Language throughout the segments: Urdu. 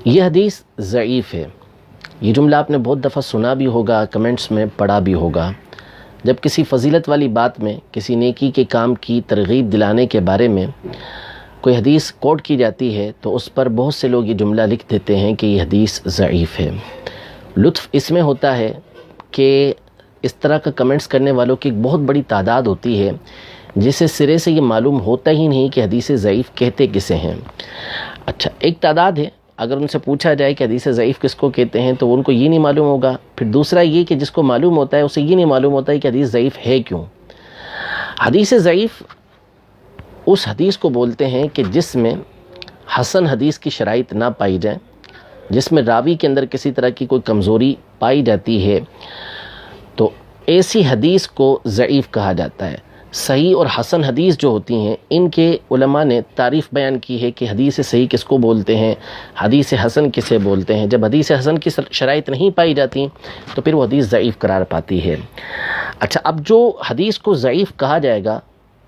یہ حدیث ضعیف ہے۔ یہ جملہ آپ نے بہت دفعہ سنا بھی ہوگا، کمنٹس میں پڑھا بھی ہوگا۔ جب کسی فضیلت والی بات میں، کسی نیکی کے کام کی ترغیب دلانے کے بارے میں کوئی حدیث کوٹ کی جاتی ہے تو اس پر بہت سے لوگ یہ جملہ لکھ دیتے ہیں کہ یہ حدیث ضعیف ہے۔ لطف اس میں ہوتا ہے کہ اس طرح کا کمنٹس کرنے والوں کی ایک بہت بڑی تعداد ہوتی ہے جسے سرے سے یہ معلوم ہوتا ہی نہیں کہ حدیث ضعیف کہتے کسے ہیں۔ اچھا، ایک تعداد ہے، اگر ان سے پوچھا جائے کہ حدیث ضعیف کس کو کہتے ہیں تو ان کو یہ نہیں معلوم ہوگا۔ پھر دوسرا یہ کہ جس کو معلوم ہوتا ہے اسے یہ نہیں معلوم ہوتا ہے کہ حدیث ضعیف ہے کیوں۔ حدیث ضعیف اس حدیث کو بولتے ہیں کہ جس میں حسن حدیث کی شرائط نہ پائی جائیں، جس میں راوی کے اندر کسی طرح کی کوئی کمزوری پائی جاتی ہے، تو ایسی حدیث کو ضعیف کہا جاتا ہے۔ صحیح اور حسن حدیث جو ہوتی ہیں، ان کے علماء نے تعریف بیان کی ہے کہ حدیث صحیح کس کو بولتے ہیں، حدیث حسن کسے بولتے ہیں۔ جب حدیث حسن کی شرائط نہیں پائی جاتی تو پھر وہ حدیث ضعیف قرار پاتی ہے۔ اچھا، اب جو حدیث کو ضعیف کہا جائے گا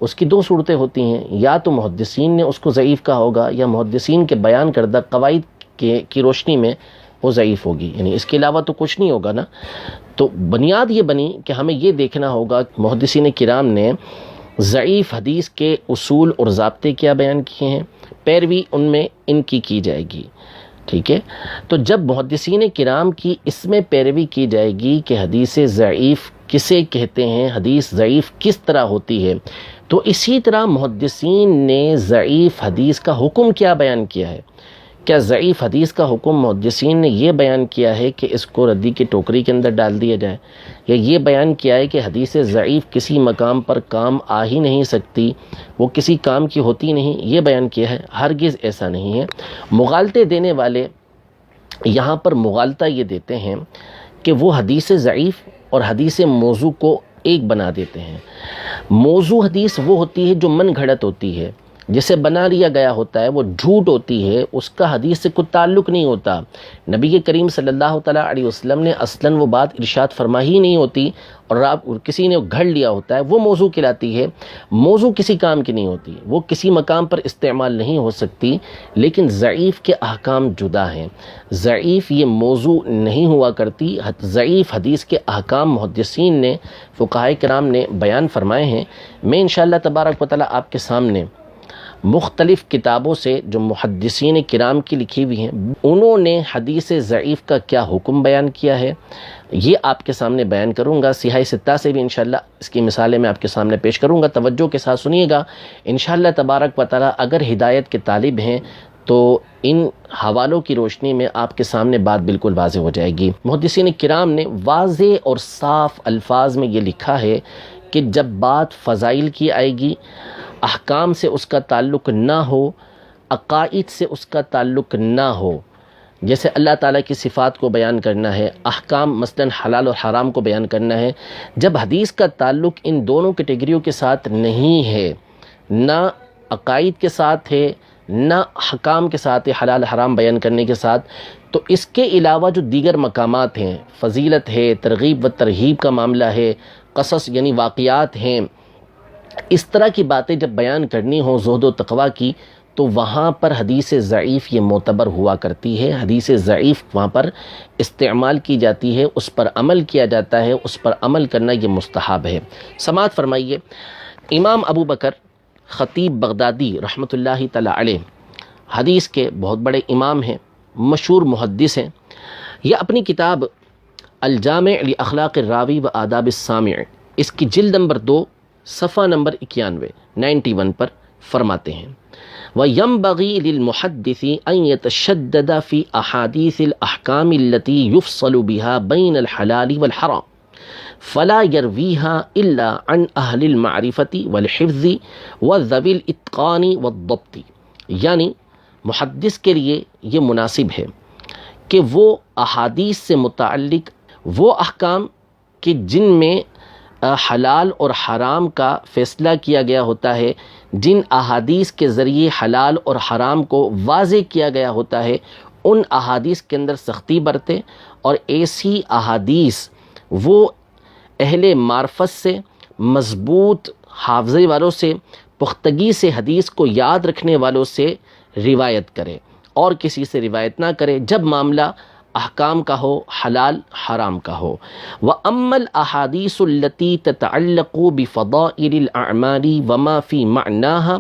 اس کی دو صورتیں ہوتی ہیں، یا تو محدثین نے اس کو ضعیف کہا ہوگا یا محدثین کے بیان کردہ قواعد کی روشنی میں وہ ضعیف ہوگی، یعنی اس کے علاوہ تو کچھ نہیں ہوگا نا۔ تو بنیاد یہ بنی کہ ہمیں یہ دیکھنا ہوگا کہ محدثین کرام نے ضعیف حدیث کے اصول اور ضابطے کیا بیان کیے ہیں، پیروی ان میں ان کی جائے گی، ٹھیک ہے۔ تو جب محدثین کرام کی اس میں پیروی کی جائے گی کہ حدیث ضعیف کسے کہتے ہیں، حدیث ضعیف کس طرح ہوتی ہے، تو اسی طرح محدثین نے ضعیف حدیث کا حکم کیا بیان کیا ہے۔ کیا ضعیف حدیث کا حکم محدثین نے یہ بیان کیا ہے کہ اس کو ردی کی ٹوکری کے اندر ڈال دیا جائے، یا یہ بیان کیا ہے کہ حدیث ضعیف کسی مقام پر کام آ ہی نہیں سکتی، وہ کسی کام کی ہوتی نہیں، یہ بیان کیا ہے؟ ہرگز ایسا نہیں ہے۔ مغالطے دینے والے یہاں پر مغالطہ یہ دیتے ہیں کہ وہ حدیث ضعیف اور حدیث موضوع کو ایک بنا دیتے ہیں۔ موضوع حدیث وہ ہوتی ہے جو من گھڑت ہوتی ہے، جسے بنا لیا گیا ہوتا ہے، وہ جھوٹ ہوتی ہے، اس کا حدیث سے کوئی تعلق نہیں ہوتا۔ نبی کریم صلی اللہ تعالیٰ علیہ وسلم نے اصلاً وہ بات ارشاد فرما ہی نہیں ہوتی اور کسی نے گھڑ لیا ہوتا ہے، وہ موضوع کہلاتی ہے۔ موضوع کسی کام کی نہیں ہوتی، وہ کسی مقام پر استعمال نہیں ہو سکتی، لیکن ضعیف کے احکام جدا ہیں۔ ضعیف یہ موضوع نہیں ہوا کرتی۔ ضعیف حدیث کے احکام محدثین نے، فقہائے کرام نے بیان فرمائے ہیں۔ میں انشاءاللہ تبارک و تعالیٰ آپ کے سامنے مختلف کتابوں سے جو محدثین کرام کی لکھی ہوئی ہیں، انہوں نے حدیث ضعیف کا کیا حکم بیان کیا ہے، یہ آپ کے سامنے بیان کروں گا۔ سیاہ ستہ سے بھی انشاءاللہ اس کی مثالیں میں آپ کے سامنے پیش کروں گا، توجہ کے ساتھ سنیے گا انشاءاللہ تبارک و تعالیٰ۔ اگر ہدایت کے طالب ہیں تو ان حوالوں کی روشنی میں آپ کے سامنے بات بالکل واضح ہو جائے گی۔ محدثین کرام نے واضح اور صاف الفاظ میں یہ لکھا ہے کہ جب بات فضائل کی آئے گی، احکام سے اس کا تعلق نہ ہو، عقائد سے اس کا تعلق نہ ہو، جیسے اللہ تعالیٰ کی صفات کو بیان کرنا ہے، احکام مثلا حلال اور حرام کو بیان کرنا ہے، جب حدیث کا تعلق ان دونوں کیٹیگریوں کے ساتھ نہیں ہے، نہ عقائد کے ساتھ ہے نہ حکام کے ساتھ ہے، حلال حرام بیان کرنے کے ساتھ، تو اس کے علاوہ جو دیگر مقامات ہیں، فضیلت ہے، ترغیب و ترہیب کا معاملہ ہے، قصص یعنی واقعات ہیں، اس طرح کی باتیں جب بیان کرنی ہوں زہد و تقویٰ کی، تو وہاں پر حدیث ضعیف یہ معتبر ہوا کرتی ہے۔ حدیث ضعیف وہاں پر استعمال کی جاتی ہے، اس پر عمل کیا جاتا ہے، اس پر عمل کرنا یہ مستحب ہے۔ سماعت فرمائیے، امام ابو بکر خطیب بغدادی رحمۃ اللہ تعالی علیہ حدیث کے بہت بڑے امام ہیں، مشہور محدث ہیں۔ یہ اپنی کتاب الجامع لاخلاق الراوی و آداب السامع، اس کی جلد نمبر 2 صفحہ نمبر 91 پر فرماتے ہیں، وَيَنبَغِي لِلْمُحَدِّثِ أَن يَتَشَدَّدَ فِي أَحَادِيثِ الْأَحْكَامِ الَّتِي يُفْصَلُ بِهَا بَيْنَ الْحَلَالِ وَالْحَرَامِ فَلَا يَرْوِيهَا إِلَّا عَنْ أَهْلِ الْمَعْرِفَةِ وَالْحِفْظِ وَذَوِي الْإِتْقَانِ وَالضَّبْطِ، یعنی محدث کے لیے یہ مناسب ہے کہ وہ احادیث سے متعلق وہ احکام کہ جن میں حلال اور حرام کا فیصلہ کیا گیا ہوتا ہے، جن احادیث کے ذریعے حلال اور حرام کو واضح کیا گیا ہوتا ہے، ان احادیث کے اندر سختی برتے، اور ایسی احادیث وہ اہل معرفت سے، مضبوط حافظے والوں سے، پختگی سے حدیث کو یاد رکھنے والوں سے روایت کرے، اور کسی سے روایت نہ کرے جب معاملہ احکام کا ہو، حلال حرام کا ہو۔ وَأَمَّا الْأَحَادِيثُ الَّتِي تَتَعَلَّقُ بِفَضَائِلِ الْأَعْمَالِ وَمَا فِي مَعْنَاهَا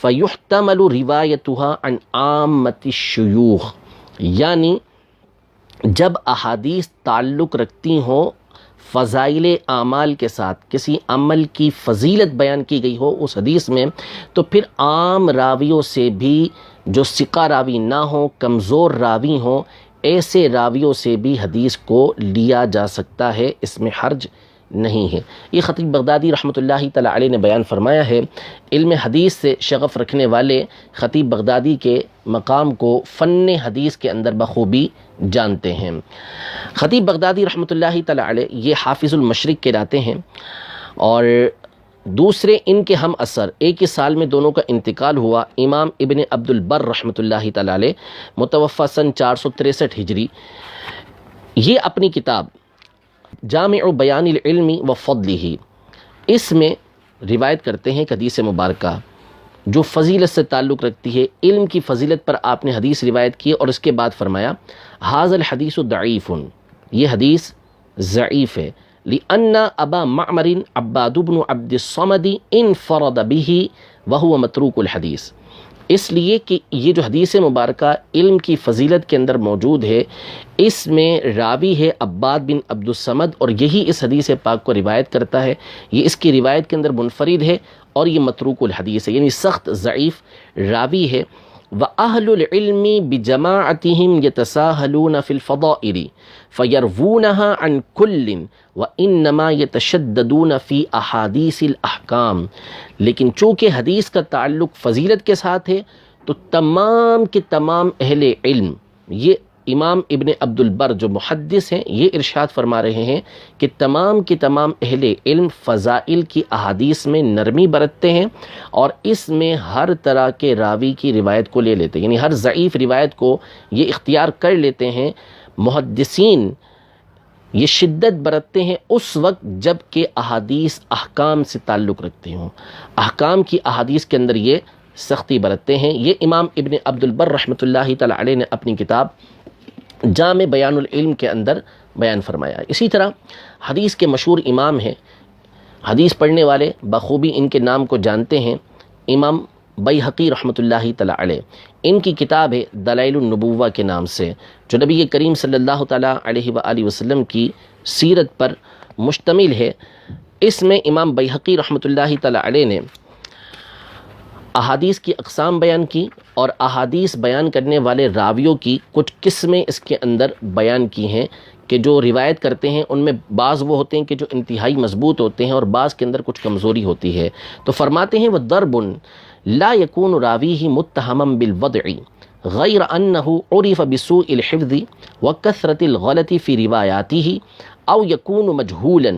فَيُحْتَمَلُ رِوَایَتُهَا عَنْ عَامَّةِ الشُّيُوخِ، یعنی جب احادیث تعلق رکھتی ہوں فضائل اعمال کے ساتھ، کسی عمل کی فضیلت بیان کی گئی ہو اس حدیث میں، تو پھر عام راویوں سے بھی جو ثقہ راوی نہ ہوں، کمزور راوی ہوں، ایسے راویوں سے بھی حدیث کو لیا جا سکتا ہے، اس میں حرج نہیں ہے۔ یہ خطیب بغدادی رحمۃ اللہ تعالی علیہ نے بیان فرمایا ہے۔ علم حدیث سے شغف رکھنے والے خطیب بغدادی کے مقام کو فن حدیث کے اندر بخوبی جانتے ہیں۔ خطیب بغدادی رحمۃ اللہ تعالی علیہ یہ حافظ المشرق کہلاتے ہیں، اور دوسرے ان کے ہم اثر ایک ہی سال میں دونوں کا انتقال ہوا، امام ابن عبد البر رحمۃ اللہ تعالی علیہ، متوفی سن 463 ہجری۔ یہ اپنی کتاب جامع بیان العلم و فضلہ، اس میں روایت کرتے ہیں کہ حدیث مبارکہ جو فضیلت سے تعلق رکھتی ہے، علم کی فضیلت پر آپ نے حدیث روایت کی، اور اس کے بعد فرمایا ھذا الحدیث ضعیف، یہ حدیث ضعیف ہے، لأن ابا معمر عباد بن عبد الصمد انفرد به وهو متروک الحدیث، اس لیے کہ یہ جو حدیث مبارکہ علم کی فضیلت کے اندر موجود ہے، اس میں راوی ہے عباد بن عبد الصمد، اور یہی اس حدیث پاک کو روایت کرتا ہے، یہ اس کی روایت کے اندر منفرد ہے، اور یہ متروک الحدیث ہے، یعنی سخت ضعیف راوی ہے۔ وَأَهْلُ الْعِلْمِ بِجَمَاعَتِهِمْ يَتَسَاهَلُونَ فِي الْفَضَائِلِ فَيَرْوُونَهَا عَنْ كُلٍّ وَإِنَّمَا يَتَشَدَّدُونَ فِي أَحَادِيثِ الْأَحْكَامِ، لیکن چونکہ حدیث کا تعلق فضیلت کے ساتھ ہے تو تمام کے تمام اہل علم، یہ امام ابن عبد البر جو محدث ہیں یہ ارشاد فرما رہے ہیں کہ تمام کے تمام اہل علم فضائل کی احادیث میں نرمی برتتے ہیں، اور اس میں ہر طرح کے راوی کی روایت کو لے لیتے ہیں، یعنی ہر ضعیف روایت کو یہ اختیار کر لیتے ہیں۔ محدثین یہ شدت برتتے ہیں اس وقت جب کہ احادیث احکام سے تعلق رکھتے ہوں، احکام کی احادیث کے اندر یہ سختی برتتے ہیں۔ یہ امام ابن عبد البر رحمۃ اللہ تعالی علیہ نے اپنی کتاب جامع بیان العلم کے اندر بیان فرمایا۔ اسی طرح حدیث کے مشہور امام ہیں، حدیث پڑھنے والے بخوبی ان کے نام کو جانتے ہیں، امام بیہقی رحمۃ اللہ تعالی علیہ، ان کی کتاب ہے دلائل النبوہ کے نام سے، جو نبی کریم صلی اللہ تعالی علیہ وآلہ وسلم کی سیرت پر مشتمل ہے۔ اس میں امام بیہقی رحمۃ اللہ تعالی علیہ نے احادیث کی اقسام بیان کی، اور احادیث بیان کرنے والے راویوں کی کچھ قسمیں اس کے اندر بیان کی ہیں، کہ جو روایت کرتے ہیں ان میں بعض وہ ہوتے ہیں کہ جو انتہائی مضبوط ہوتے ہیں، اور بعض کے اندر کچھ کمزوری ہوتی ہے۔ تو فرماتے ہیں وَضَرْبٌ لا يكون راویہ متہما بالوضع غیر انہ عرف بسوء الحفظ وکثرت الغلط فی روایاتہ او یکون مجہولا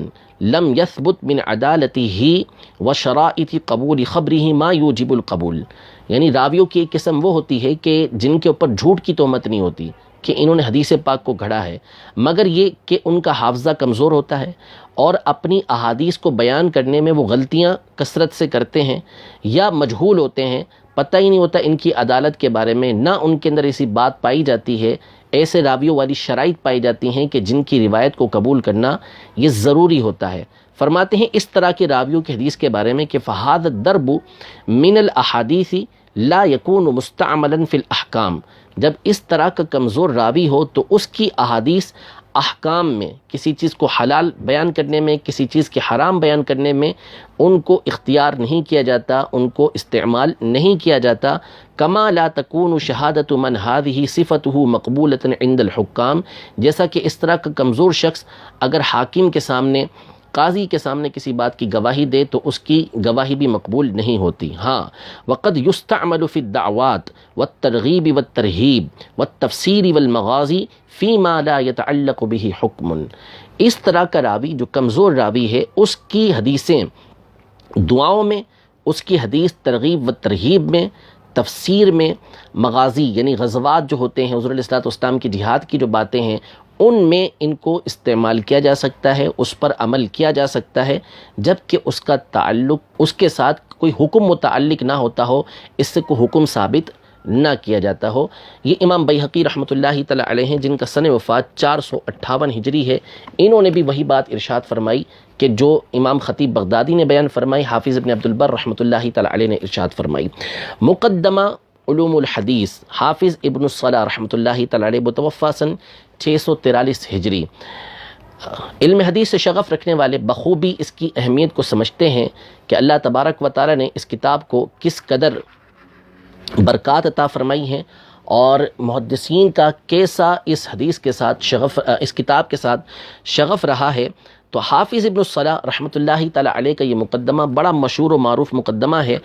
لم یثبت من عدالتہ وشرائط قبول خبرہ ما یوجب القبول، یعنی راویوں کی ایک قسم وہ ہوتی ہے کہ جن کے اوپر جھوٹ کی تہمت نہیں ہوتی کہ انہوں نے حدیث پاک کو گھڑا ہے، مگر یہ کہ ان کا حافظہ کمزور ہوتا ہے، اور اپنی احادیث کو بیان کرنے میں وہ غلطیاں کثرت سے کرتے ہیں، یا مجہول ہوتے ہیں، پتہ ہی نہیں ہوتا ان کی عدالت کے بارے میں، نہ ان کے اندر ایسی بات پائی جاتی ہے، ایسے راویوں والی شرائط پائی جاتی ہیں کہ جن کی روایت کو قبول کرنا یہ ضروری ہوتا ہے۔ فرماتے ہیں اس طرح کے راویوں کی حدیث کے بارے میں کہ فہذا الضرب من الاحادیث لا یکون مستعملا فی الاحکام، جب اس طرح کا کمزور راوی ہو تو اس کی احادیث احکام میں، کسی چیز کو حلال بیان کرنے میں، کسی چیز کے حرام بیان کرنے میں ان کو اختیار نہیں کیا جاتا، ان کو استعمال نہیں کیا جاتا۔ کما لا تکون شہادت من هذه صفته مقبولۃ عند الحکام، جیسا کہ اس طرح کا کمزور شخص اگر حاکم کے سامنے، قاضی کے سامنے کسی بات کی گواہی دے تو اس کی گواہی بھی مقبول نہیں ہوتی۔ ہاں وقد یستعمل فی الدعوات والترغیب والترہیب والتفسیر والمغازی فیما لا یتعلق به حکم، اس طرح کا راوی جو کمزور راوی ہے، اس کی حدیثیں دعاؤں میں، اس کی حدیث ترغیب و ترہیب میں، تفسیر میں، مغازی یعنی غزوات جو ہوتے ہیں، حضور علیہ الصلوۃ والسلام کی جہاد کی جو باتیں ہیں، ان میں ان کو استعمال کیا جا سکتا ہے، اس پر عمل کیا جا سکتا ہے، جب کہ اس کا تعلق اس کے ساتھ کوئی حکم متعلق نہ ہوتا ہو، اس سے کوئی حکم ثابت نہ کیا جاتا ہو۔ یہ امام بیہقی رحمۃ اللہ تعالی علیہ ہیں، جن کا سن وفات 458 ہجری ہے، انہوں نے بھی وہی بات ارشاد فرمائی کہ جو امام خطیب بغدادی نے بیان فرمائی، حافظ ابن عبد البر رحمۃ اللہ تعالی علیہ نے ارشاد فرمائی۔ مقدمہ علوم الحدیث حافظ ابن الصلاح رحمۃ اللہ تعالی علیہ، متوفی سن 643 ہجری۔ علم حدیث سے شغف رکھنے والے بخوبی اس کی اہمیت کو سمجھتے ہیں کہ اللہ تبارک و تعالی نے اس کتاب کو کس قدر برکات عطا فرمائی ہیں، اور محدثین کا کیسا اس حدیث کے ساتھ شغف، اس کتاب کے ساتھ شغف رہا ہے۔ تو حافظ ابن الصلاح رحمۃ اللہ تعالی علیہ کا یہ مقدمہ بڑا مشہور و معروف مقدمہ ہے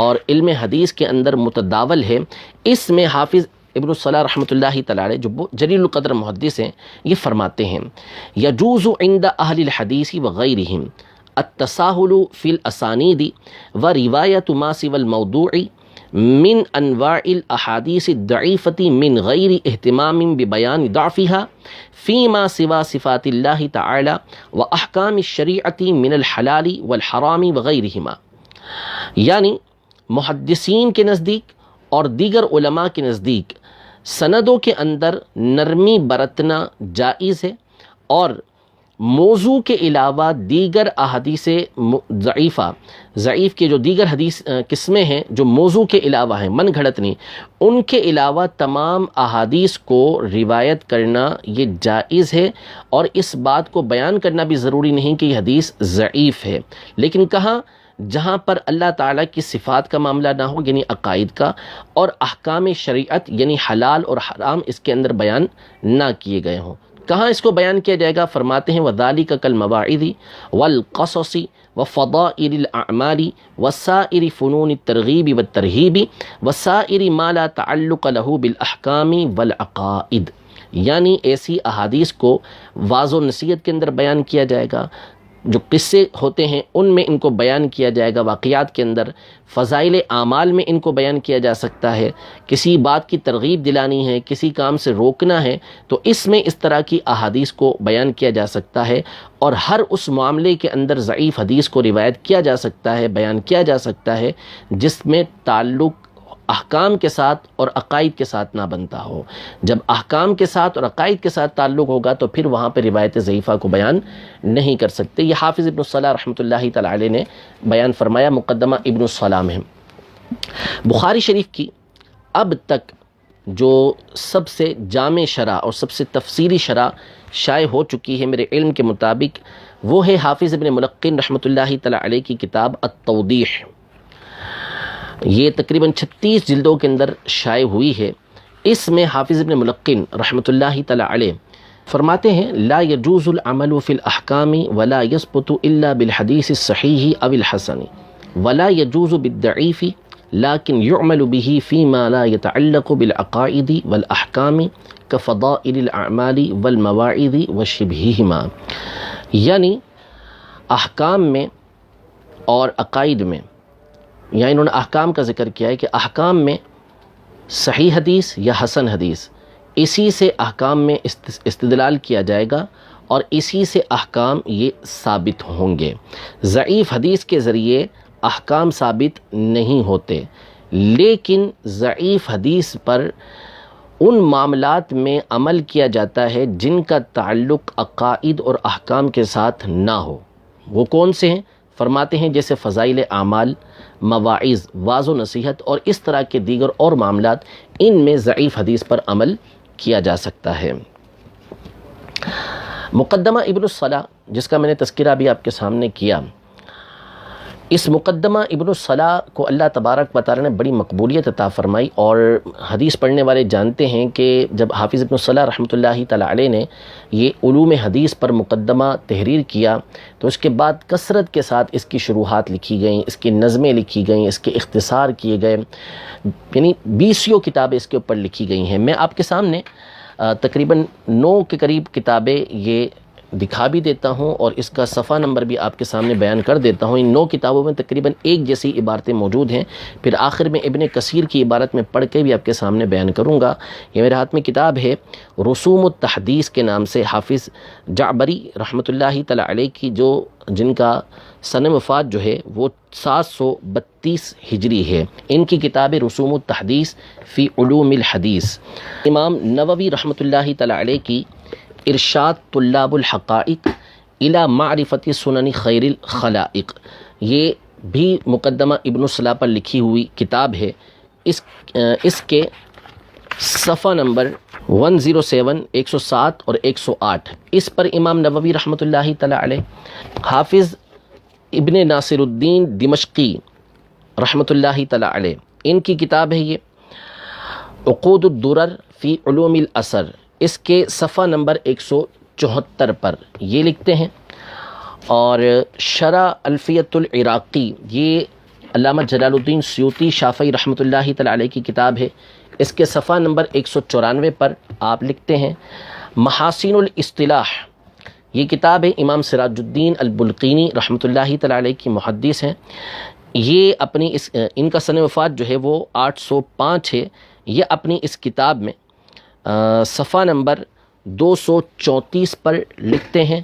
اور علم حدیث کے اندر متداول ہے۔ اس میں حافظ ابن الصلاح رحمۃ اللہ تعالی علیہ جو جلیل القدر محدث ہیں، یہ فرماتے ہیں: یجوز عند اہل الحدیث وغیرہم التساہل فی الاسانید وروایۃ ما سوى الموضوع من انواع الاحادیث الضعیفۃ من غیر اہتمام ببیان ضعفها فیما سوا صفات اللہ تعالی واحکام الشریعۃ من الحلال والحرام وغیرہما۔ یعنی محدثین کے نزدیک اور دیگر علماء کے نزدیک سندوں کے اندر نرمی برتنا جائز ہے، اور موضوع کے علاوہ دیگر احادیث ضعیف کے جو دیگر حدیث قسمیں ہیں جو موضوع کے علاوہ ہیں، من گھڑت نہیں، ان کے علاوہ تمام احادیث کو روایت کرنا یہ جائز ہے، اور اس بات کو بیان کرنا بھی ضروری نہیں کہ یہ حدیث ضعیف ہے، لیکن کہاں؟ جہاں پر اللہ تعالیٰ کی صفات کا معاملہ نہ ہو، یعنی عقائد کا، اور احکام شریعت یعنی حلال اور حرام اس کے اندر بیان نہ کیے گئے ہوں۔ کہاں اس کو بیان کیا جائے گا؟ فرماتے ہیں وَذَلِكَ كَالْمَوَاعِظِ وَالْقَصَصِ وَفَضَائِلِ الْأَعْمَالِ وَسَائِرِ فُنُونِ التَّرْغِيبِ وَالتَّرْهِيبِ وَسَائِرِ مَا لَا تَعَلُّقَ لَهُ بِالْأَحْكَامِ وَالْعَقَائِدِ۔ یعنی ایسی احادیث کو واعظ و نصیحت کے اندر بیان کیا جائے گا، جو قصے ہوتے ہیں ان میں ان کو بیان کیا جائے گا، واقعات کے اندر فضائل اعمال میں ان کو بیان کیا جا سکتا ہے، کسی بات کی ترغیب دلانی ہے، کسی کام سے روکنا ہے تو اس میں اس طرح کی احادیث کو بیان کیا جا سکتا ہے، اور ہر اس معاملے کے اندر ضعیف حدیث کو روایت کیا جا سکتا ہے، بیان کیا جا سکتا ہے جس میں تعلق احکام کے ساتھ اور عقائد کے ساتھ نہ بنتا ہو۔ جب احکام کے ساتھ اور عقائد کے ساتھ تعلق ہوگا تو پھر وہاں پہ روایت ضعیفہ کو بیان نہیں کر سکتے۔ یہ حافظ ابن الصلاح رحمۃ اللہ تعالی علیہ نے بیان فرمایا مقدمہ ابن الصلاح میں۔ بخاری شریف کی اب تک جو سب سے جامع شرح اور سب سے تفصیلی شرح شائع ہو چکی ہے میرے علم کے مطابق، وہ ہے حافظ ابن ملقن رحمۃ اللہ تعالی علیہ کی کتاب التوضیح۔ یہ تقریباً 36 جلدوں کے اندر شائع ہوئی ہے۔ اس میں حافظ ابن ملقن رحمۃ اللہ تعالی علیہ فرماتے ہیں: لا يجوز العمل في الاحکام ولا يثبت الا بالحدیث الصحیح او الحسن ولا يجوز بالضعیف لكن يعمل به فيما لا يتعلق بالعقائد والاحکام كفضائل الاعمال والمواعظ وشبههما۔ یعنی احکام میں اور عقائد میں، یعنی انہوں نے احکام کا ذکر کیا ہے کہ احکام میں صحیح حدیث یا حسن حدیث، اسی سے احکام میں استدلال کیا جائے گا اور اسی سے احکام یہ ثابت ہوں گے۔ ضعیف حدیث کے ذریعے احکام ثابت نہیں ہوتے، لیکن ضعیف حدیث پر ان معاملات میں عمل کیا جاتا ہے جن کا تعلق عقائد اور احکام کے ساتھ نہ ہو۔ وہ کون سے ہیں؟ فرماتے ہیں جیسے فضائل اعمال، مواعظ، واعظ و نصیحت اور اس طرح کے دیگر اور معاملات، ان میں ضعیف حدیث پر عمل کیا جا سکتا ہے۔ مقدمہ ابن الصلاح جس کا میں نے تذکرہ بھی آپ کے سامنے کیا، اس مقدمہ ابن الصلاح کو اللہ تبارک و تعالی نے بڑی مقبولیت عطا فرمائی، اور حدیث پڑھنے والے جانتے ہیں کہ جب حافظ ابن الصلاح رحمۃ اللہ تعالی علیہ نے یہ علوم حدیث پر مقدمہ تحریر کیا تو اس کے بعد کثرت کے ساتھ اس کی شروحات لکھی گئیں، اس کی نظمیں لکھی گئیں، اس کے اختصار کیے گئے، یعنی 20 کتابیں اس کے اوپر لکھی گئی ہیں۔ میں آپ کے سامنے تقریباً 9 کے قریب کتابیں یہ دکھا بھی دیتا ہوں اور اس کا صفحہ نمبر بھی آپ کے سامنے بیان کر دیتا ہوں۔ ان 9 کتابوں میں تقریباً ایک جیسی عبارتیں موجود ہیں، پھر آخر میں ابن کثیر کی عبارت میں پڑھ کے بھی آپ کے سامنے بیان کروں گا۔ یہ میرے ہاتھ میں کتاب ہے رسوم التحدیث کے نام سے، حافظ جعبری رحمۃ اللہ تعالی علیہ کی، جن کا سن وفات جو ہے وہ 732 ہجری ہے۔ ان کی کتاب رسوم التحدیث فی علوم الحدیث۔ امام نووی رحمۃ اللہ تعالی علیہ کی ارشاد طلاب الحقائق الی معرفت سنن خیر الخلائق، یہ بھی مقدمہ ابن الصلاح پر لکھی ہوئی کتاب ہے۔ اس کے صفحہ نمبر 107، 107 اور 108، اس پر امام نووی رحمۃ اللہ تعالی علیہ، حافظ ابن ناصر الدین دمشقی رحمۃ اللہ تعالی علیہ، ان کی کتاب ہے یہ عقود الدرر فی علوم الاثر، اس کے صفحہ نمبر 174 پر یہ لکھتے ہیں۔ اور شرح الفیۃ العراقی، یہ علامہ جلال الدین سیوطی شافعی رحمۃ اللہ تعالی علیہ کی کتاب ہے، اس کے صفحہ نمبر 194 پر آپ لکھتے ہیں محاسن الاصطلاح، یہ کتاب ہے امام سراج الدین البلقینی رحمۃ اللہ تعالی علیہ کی محدث ہیں۔ یہ اپنی ان کا سن وفات جو ہے وہ 805 ہے۔ یہ اپنی اس کتاب میں صفحہ نمبر 234 پر لکھتے ہیں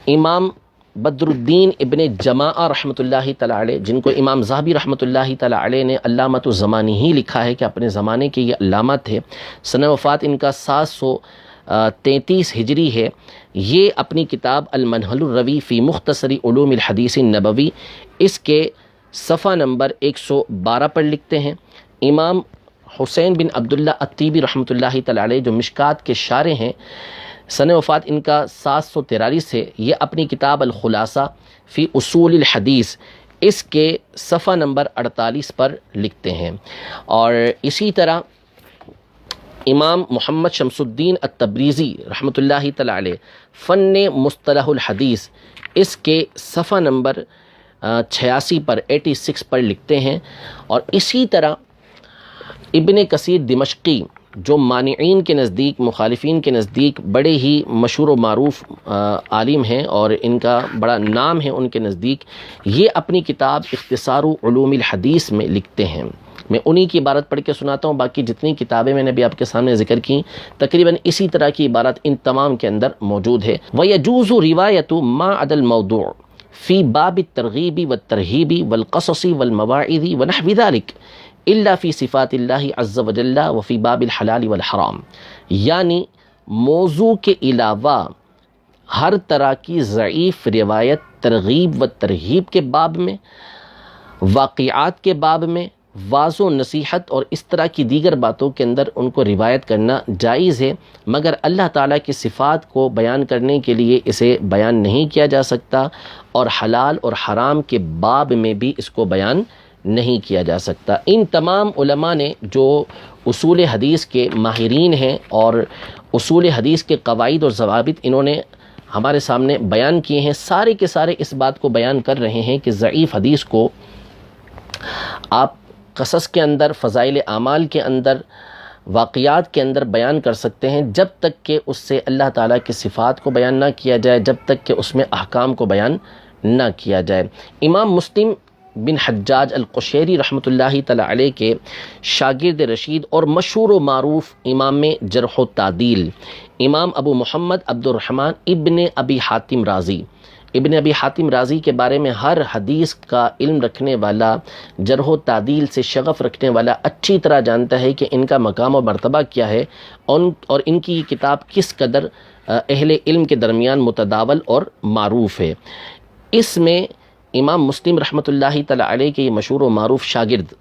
امام بدر الدین ابن جماعہ رحمۃ اللہ تعالی علیہ، جن کو امام ذہبی رحمۃ اللہ تعالی علیہ نے علامۃ الزمانی ہی لکھا ہے کہ اپنے زمانے کے یہ علامہ تھے۔ سن وفات ان کا 733 ہجری ہے۔ یہ اپنی کتاب المنہل الروی فی مختصر علوم الحدیث النبوی، اس کے صفحہ نمبر 112 پر لکھتے ہیں امام حسین بن عبداللہ الطیبی رحمۃ اللہ تعالی علیہ، جو مشکات کے شارح ہیں، سن وفات ان کا 743 ہے۔ یہ اپنی کتاب الخلاصہ فی اصول الحدیث، اس کے صفحہ نمبر 48 پر لکھتے ہیں۔ اور اسی طرح امام محمد شمس الدین التبریزی رحمۃ اللہ تعالی علیہ فن مصطلح الحدیث، اس کے صفحہ نمبر 86 پر 86 پر لکھتے ہیں۔ اور اسی طرح ابن کثیر دمشقی، جو مانعین کے نزدیک، مخالفین کے نزدیک بڑے ہی مشہور و معروف عالم ہیں اور ان کا بڑا نام ہے ان کے نزدیک، یہ اپنی کتاب اختصار علوم الحدیث میں لکھتے ہیں۔ میں انہی کی عبارت پڑھ کے سناتا ہوں، باقی جتنی کتابیں میں نے بھی آپ کے سامنے ذکر کی تقریباً اسی طرح کی عبارت ان تمام کے اندر موجود ہے۔ وَيَجُوزُ رِوَایَةُ مَا عَدَى الْمَوْضُوعِ فِي بَابِ التَّرْغِیبِ وَالتَّرْہِیبِ وَالْقَصَصِ وَالْمَوَاعِظِ وَنَحْوِ ذَلِكَ الا فی صفات اللہ عز وجل وفی باب الحلال والحرام، یعنی موضوع کے علاوہ ہر طرح کی ضعیف روایت ترغیب و ترہیب کے باب میں، واقعات کے باب میں، واعظ و نصیحت اور اس طرح کی دیگر باتوں کے اندر ان کو روایت کرنا جائز ہے، مگر اللہ تعالیٰ کی صفات کو بیان کرنے کے لیے اسے بیان نہیں کیا جا سکتا، اور حلال اور حرام کے باب میں بھی اس کو بیان نہیں کیا جا سکتا۔ ان تمام علماء نے جو اصول حدیث کے ماہرین ہیں اور اصول حدیث کے قواعد اور ضوابط انہوں نے ہمارے سامنے بیان کیے ہیں، سارے کے سارے اس بات کو بیان کر رہے ہیں کہ ضعیف حدیث کو آپ قصص کے اندر، فضائل اعمال کے اندر، واقعات کے اندر بیان کر سکتے ہیں، جب تک کہ اس سے اللہ تعالیٰ کی صفات کو بیان نہ کیا جائے، جب تک کہ اس میں احکام کو بیان نہ کیا جائے۔ امام مسلم بن حجاج القشیری رحمۃ اللہ تعالی علیہ کے شاگرد رشید اور مشہور و معروف امام جرح و تعدیل امام ابو محمد عبد الرحمن ابن ابی حاتم رازی، ابن ابی حاتم رازی کے بارے میں ہر حدیث کا علم رکھنے والا، جرح و تعدیل سے شغف رکھنے والا اچھی طرح جانتا ہے کہ ان کا مقام و مرتبہ کیا ہے، اور ان کی کتاب کس قدر اہل علم کے درمیان متداول اور معروف ہے۔ اس میں امام مسلم رحمۃ اللہ تعالی علیہ کے یہ مشہور و معروف شاگرد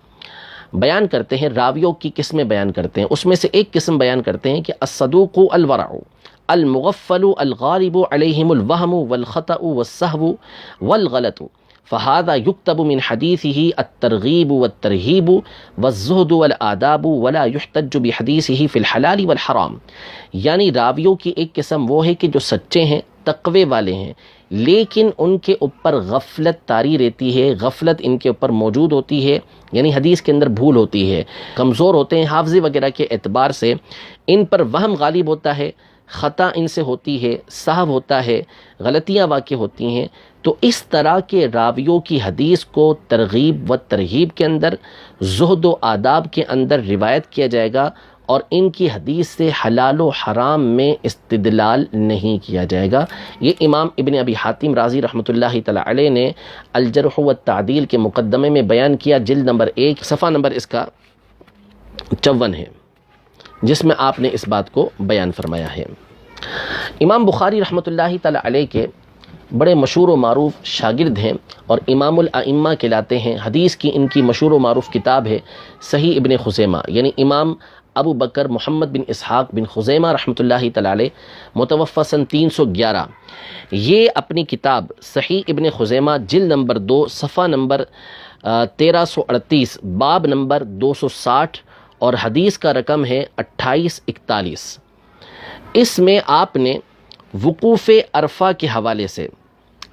بیان کرتے ہیں، راویوں کی قسمیں بیان کرتے ہیں، اس میں سے ایک قسم بیان کرتے ہیں کہ الصدوق الورع المغفل الغالب علیہم الوہم والخطأ والسہو والغلط فہذا یکتب من حدیثہ الترغیب والترہیب والزہد والآداب ولا یحتج بحدیثہ فی الحلال والحرام، یعنی راویوں کی ایک قسم وہ ہے کہ جو سچے ہیں، تقوی والے ہیں، لیکن ان کے اوپر غفلت طاری رہتی ہے، غفلت ان کے اوپر موجود ہوتی ہے، یعنی حدیث کے اندر بھول ہوتی ہے، کمزور ہوتے ہیں حافظی وغیرہ کے اعتبار سے، ان پر وہم غالب ہوتا ہے، خطا ان سے ہوتی ہے، سہو ہوتا ہے، غلطیاں واقع ہوتی ہیں، تو اس طرح کے راویوں کی حدیث کو ترغیب و ترہیب کے اندر، زہد و آداب کے اندر روایت کیا جائے گا، اور ان کی حدیث سے حلال و حرام میں استدلال نہیں کیا جائے گا۔ یہ امام ابن ابی حاتم رازی رحمۃ اللہ تعالی علیہ نے الجرح والتعدیل کے مقدمے میں بیان کیا، جلد نمبر 1 صفحہ نمبر اس کا 54 ہے، جس میں آپ نے اس بات کو بیان فرمایا ہے۔ امام بخاری رحمۃ اللہ تعالی علیہ کے بڑے مشہور و معروف شاگرد ہیں اور امام الائمہ کہلاتے ہیں۔ حدیث کی ان کی مشہور و معروف کتاب ہے صحیح ابن خزیمہ، یعنی امام ابو بکر محمد بن اسحاق بن خزیمہ رحمۃ اللہ تعالی علیہ، متوفی سن 311۔ یہ اپنی کتاب صحیح ابن خزیمہ جلد نمبر 2 صفحہ نمبر 1338، باب نمبر 260 اور حدیث کا رقم ہے 2841۔ اس میں آپ نے وقوف عرفہ کے حوالے سے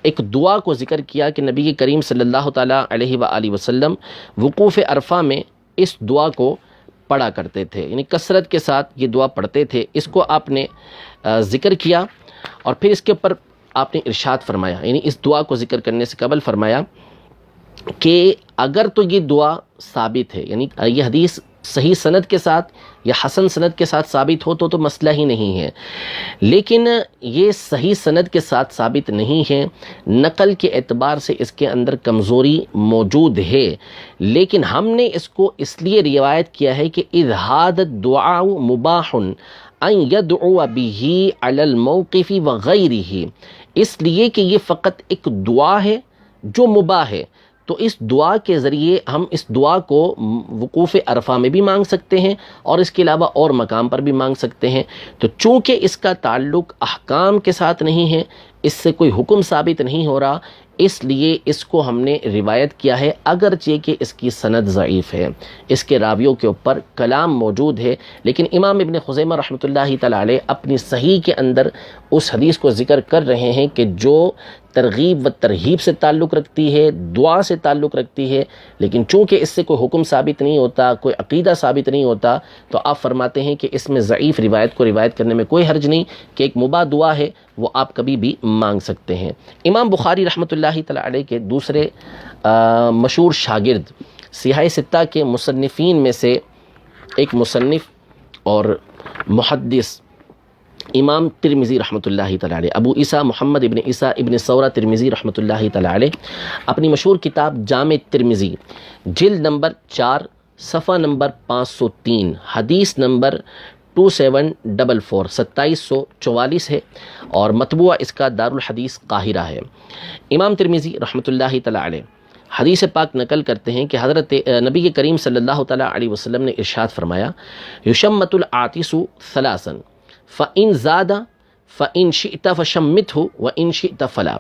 ایک دعا کو ذکر کیا کہ نبی کریم صلی اللہ تعالیٰ علیہ وآلہ وسلم وقوف عرفہ میں اس دعا کو پڑھا کرتے تھے، یعنی کثرت کے ساتھ یہ دعا پڑھتے تھے۔ اس کو آپ نے ذکر کیا اور پھر اس کے اوپر آپ نے ارشاد فرمایا، یعنی اس دعا کو ذکر کرنے سے قبل فرمایا کہ اگر تو یہ دعا ثابت ہے، یعنی یہ حدیث صحیح سند کے ساتھ یا حسن سند کے ساتھ ثابت ہو تو مسئلہ ہی نہیں ہے، لیکن یہ صحیح سند کے ساتھ ثابت نہیں ہے، نقل کے اعتبار سے اس کے اندر کمزوری موجود ہے، لیکن ہم نے اس کو اس لیے روایت کیا ہے کہ اذ ھذا الدعاء مباح ان يدعو به علی الموقف وغیرہ، اس لیے کہ یہ فقط ایک دعا ہے جو مباح ہے، تو اس دعا کے ذریعے ہم اس دعا کو وقوف عرفہ میں بھی مانگ سکتے ہیں اور اس کے علاوہ اور مقام پر بھی مانگ سکتے ہیں۔ تو چونکہ اس کا تعلق احکام کے ساتھ نہیں ہے، اس سے کوئی حکم ثابت نہیں ہو رہا، اس لیے اس کو ہم نے روایت کیا ہے، اگرچہ کہ اس کی سند ضعیف ہے، اس کے راویوں کے اوپر کلام موجود ہے، لیکن امام ابن خزیمہ رحمۃ اللہ تعالی علیہ اپنی صحیح کے اندر اس حدیث کو ذکر کر رہے ہیں کہ جو ترغیب و ترہیب سے تعلق رکھتی ہے، دعا سے تعلق رکھتی ہے، لیکن چونکہ اس سے کوئی حکم ثابت نہیں ہوتا، کوئی عقیدہ ثابت نہیں ہوتا، تو آپ فرماتے ہیں کہ اس میں ضعیف روایت کو روایت کرنے میں کوئی حرج نہیں، کہ ایک مباح دعا ہے، وہ آپ کبھی بھی مانگ سکتے ہیں۔ امام بخاری رحمۃ اللہ تعالی علیہ کے دوسرے مشہور شاگرد، سیاہ ستہ کے مصنفین میں سے ایک مصنف اور محدث امام ترمذی رحمۃ اللہ تعالی علیہ، ابو عیسیٰ محمد ابن عیسیٰ ابن ثورہ ترمذی رحمۃ اللہ تعالی علیہ، اپنی مشہور کتاب جامع ترمذی جلد نمبر 4 صفحہ نمبر 503، حدیث نمبر 2744 2744 ہے، اور مطبوعہ اس کا دارالحدیث قاہرہ ہے۔ امام ترمذی رحمۃ اللہ تعالی علیہ حدیث پاک نقل کرتے ہیں کہ حضرت نبی کریم صلی اللہ تعالی علیہ وسلم نے ارشاد فرمایا، یشمت العاطس ثلاثا فَإِن زَادَ فَإِن شِئْتَ فَشَمِّتْهُ وَإِن شِئْتَ فَلَا،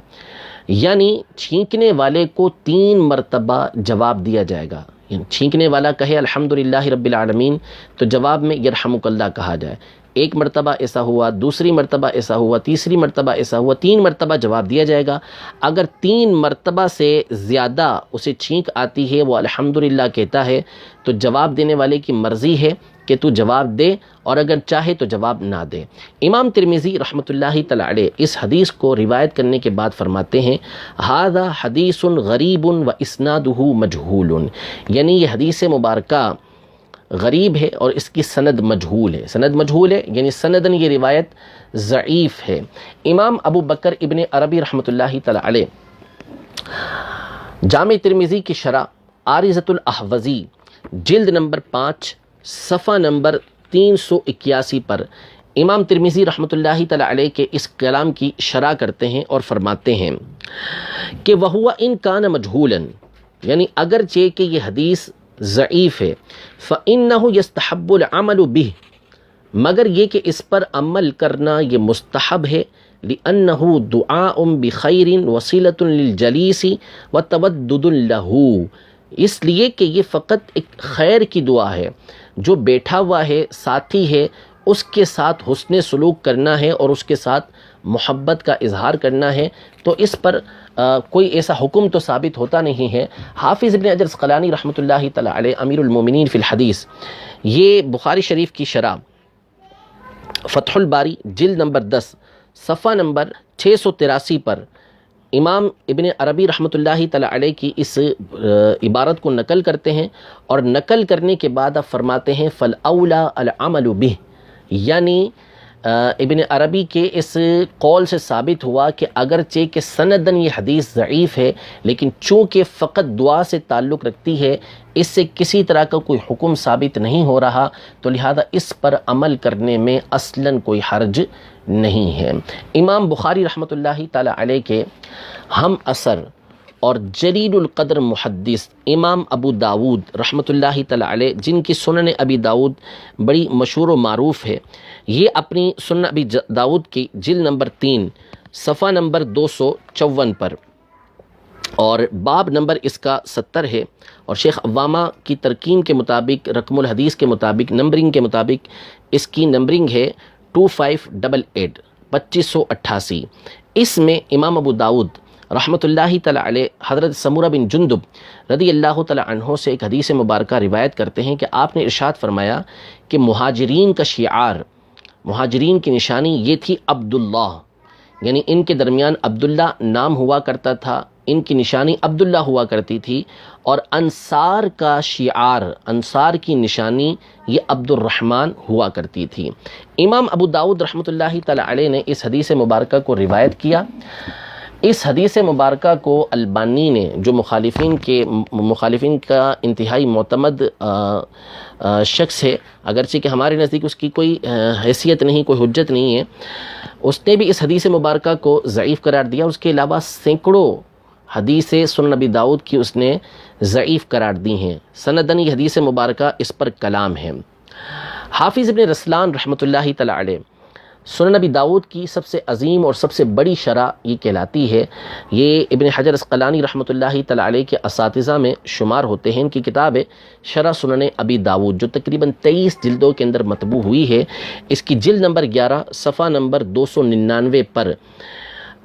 یعنی چھینکنے والے کو 3 مرتبہ جواب دیا جائے گا، یعنی چھینکنے والا کہے الحمدللہ رب العالمین تو جواب میں یرحمک اللہ کہا جائے، ایک مرتبہ ایسا ہوا، دوسری مرتبہ ایسا ہوا، تیسری مرتبہ ایسا ہوا، 3 مرتبہ جواب دیا جائے گا۔ اگر 3 مرتبہ سے زیادہ اسے چھینک آتی ہے، وہ الحمدللہ کہتا ہے، تو جواب دینے والے کی مرضی ہے کہ تو جواب دے، اور اگر چاہے تو جواب نہ دے۔ امام ترمذی رحمۃ اللہ تعالی علیہ اس حدیث کو روایت کرنے کے بعد فرماتے ہیں، ھذا حدیث غریب و اسنادہ مجہول، یعنی یہ حدیث مبارکہ غریب ہے اور اس کی سند مجہول ہے۔ سند مجہول ہے یعنی سندن یہ روایت ضعیف ہے۔ امام ابو بکر ابن عربی رحمۃ اللہ تعالی علیہ جامع ترمذی کی شرح عارضۃ الاحوزی جلد نمبر 5 صفحہ نمبر 381 پر امام ترمذی رحمۃ اللہ تعالی علیہ کے اس کلام کی شرح کرتے ہیں اور فرماتے ہیں کہ وَهُوَ إِن كَانَ مَجْهُولًا، یعنی اگرچہ کہ یہ حدیث ضعیف ہے، فَإِنَّهُ يَسْتَحَبُّ الْعَمَلُ بِهِ، مگر یہ کہ اس پر عمل کرنا یہ مستحب ہے، لِأَنَّهُ دُعَاءٌ بِخَيْرٍ وَصِلَةٌ لِلْجَلِيسِ وَتَوَدُّدٌ لَهُ، اس لیے کہ یہ فقط ایک خیر کی دعا ہے، جو بیٹھا ہوا ہے، ساتھی ہے، اس کے ساتھ حسن سلوک کرنا ہے اور اس کے ساتھ محبت کا اظہار کرنا ہے، تو اس پر کوئی ایسا حکم تو ثابت ہوتا نہیں ہے۔ حافظ ابن حجر عسقلانی رحمۃ اللہ تعالی علیہ امیر المومنین فی الحدیث، یہ بخاری شریف کی شرح فتح الباری جلد نمبر 10 صفحہ نمبر 683 پر امام ابن عربی رحمۃ اللہ تعالی علیہ کی اس عبارت کو نقل کرتے ہیں، اور نقل کرنے کے بعد آپ فرماتے ہیں فَالْأَوْلَى الْعَمَلُ بِهِ، یعنی ابن عربی کے اس قول سے ثابت ہوا کہ اگرچہ کہ سندن یہ حدیث ضعیف ہے، لیکن چونکہ فقط دعا سے تعلق رکھتی ہے، اس سے کسی طرح کا کوئی حکم ثابت نہیں ہو رہا، تو لہذا اس پر عمل کرنے میں اصلاً کوئی حرج نہیں ہے۔ امام بخاری رحمۃ اللہ تعالی علیہ کے ہم اثر اور جلیل القدر محدث امام ابو داود رحمۃ اللہ تعالی علیہ، جن کی سنن ابی داود بڑی مشہور و معروف ہے، یہ اپنی سنن ابی داود کی جلد نمبر 3 صفحہ نمبر 254 پر اور باب نمبر اس کا 70 ہے، اور شیخ عوامہ کی ترقیم کے مطابق رقم الحدیث کے مطابق نمبرنگ کے مطابق اس کی نمبرنگ ہے 2588 2588۔ اس میں امام ابو داود رحمۃ اللہ تعالی علیہ حضرت سمورہ بن جندب رضی اللہ تعالی عنہ سے ایک حدیث مبارکہ روایت کرتے ہیں کہ آپ نے ارشاد فرمایا کہ مہاجرین کا شعار، مہاجرین کی نشانی یہ تھی عبداللہ، یعنی ان کے درمیان عبداللہ نام ہوا کرتا تھا، ان کی نشانی عبداللہ ہوا کرتی تھی، اور انصار کا شعار، انصار کی نشانی یہ عبد الرحمن ہوا کرتی تھی۔ امام ابو داود رحمۃ اللہ تعالی علیہ نے اس حدیث مبارکہ کو روایت کیا۔ اس حدیث مبارکہ کو البانی نے، جو مخالفین کا انتہائی معتمد شخص ہے، اگرچہ کہ ہمارے نزدیک اس کی کوئی حیثیت نہیں، کوئی حجت نہیں ہے، اس نے بھی اس حدیث مبارکہ کو ضعیف قرار دیا۔ اس کے علاوہ سینکڑوں حدیث سنن ابی داؤد کی اس نے ضعیف قرار دی ہیں، سندن یہ حدیث مبارکہ اس پر کلام ہے۔ حافظ ابن رسلان رحمۃ اللہ تعالی علیہ سنن ابی داؤد کی سب سے عظیم اور سب سے بڑی شرح یہ کہلاتی ہے، یہ ابن حجر اسقلانی رحمۃ اللہ تعالی علیہ کے اساتذہ میں شمار ہوتے ہیں۔ ان کی کتاب ہے شرح سنن ابی داؤد، جو تقریباً 23 جلدوں کے اندر مطبوع ہوئی ہے۔ اس کی جلد نمبر 11 صفحہ نمبر 299 پر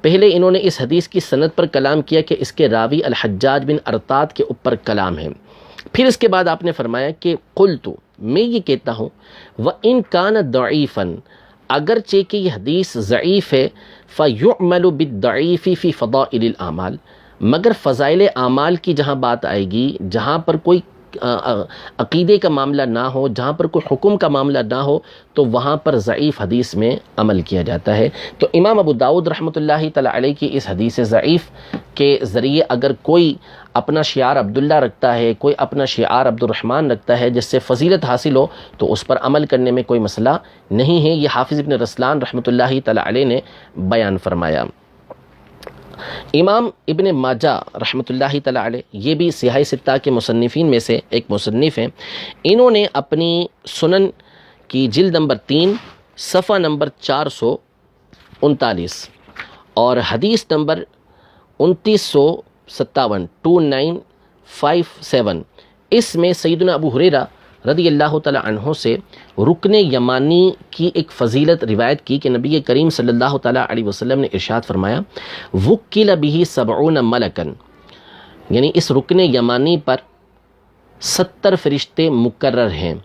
پہلے انہوں نے اس حدیث کی سند پر کلام کیا کہ اس کے راوی الحجاج بن ارطاد کے اوپر کلام ہے۔ پھر اس کے بعد آپ نے فرمایا کہ قلت، میں یہ کہتا ہوں، وَإِن كَانَ ضَعِيفًا، اگرچہ کہ یہ حدیث ضعیف ہے، فَيُعْمَلُ بِالضَّعِيفِ فِي فَضَائِلِ الْأَعْمَالِ، مگر فضائل اعمال کی جہاں بات آئے گی، جہاں پر کوئی عقیدے کا معاملہ نہ ہو، جہاں پر کوئی حکم کا معاملہ نہ ہو، تو وہاں پر ضعیف حدیث میں عمل کیا جاتا ہے۔ تو امام ابو داؤد رحمۃ اللہ تعالی علیہ کی اس حدیث ضعیف کے ذریعے اگر کوئی اپنا شعار عبداللہ رکھتا ہے، کوئی اپنا شعار عبد الرحمن رکھتا ہے جس سے فضیلت حاصل ہو، تو اس پر عمل کرنے میں کوئی مسئلہ نہیں ہے۔ یہ حافظ ابن رسلان رحمۃ اللہ تعالی علیہ نے بیان فرمایا۔ امام ابن ماجہ رحمۃ اللہ تعالی علیہ، یہ بھی سیاہ ستہ کے مصنفین میں سے ایک مصنف ہیں، انہوں نے اپنی سنن کی جلد نمبر 3 صفحہ نمبر 439 اور حدیث نمبر 2957 2957 اس میں سیدنا ابو ہریرہ رضی اللہ تعالی عنہ سے رکن یمانی کی ایک فضیلت روایت کی کہ نبی کریم صلی اللہ تعالی علیہ وسلم نے ارشاد فرمایا، وکل بہ 70 ملکن، یعنی اس رکن یمانی پر 70 فرشتے مقرر ہیں۔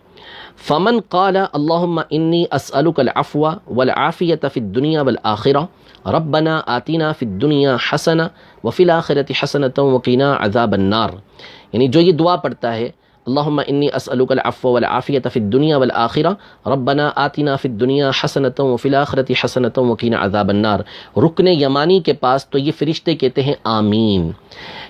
فمن قال اللہم انی اسألک العفو والعافیۃ فی الدنیا والآخرہ ربنا آتنا فی الدنیا حسنہ وفی الآخرۃ حسنۃ وقنا عذاب النار، یعنی جو یہ دعا پڑھتا ہے اللہم انی اسألک العفو والعافیۃ فی الدنیا والآخرہ ربنا آتنا فی الدنیا حسنۃ وفی الآخرۃ حسنۃ وقنا عذاب النار، رکن یمانی کے پاس تو یہ فرشتے کہتے ہیں آمین۔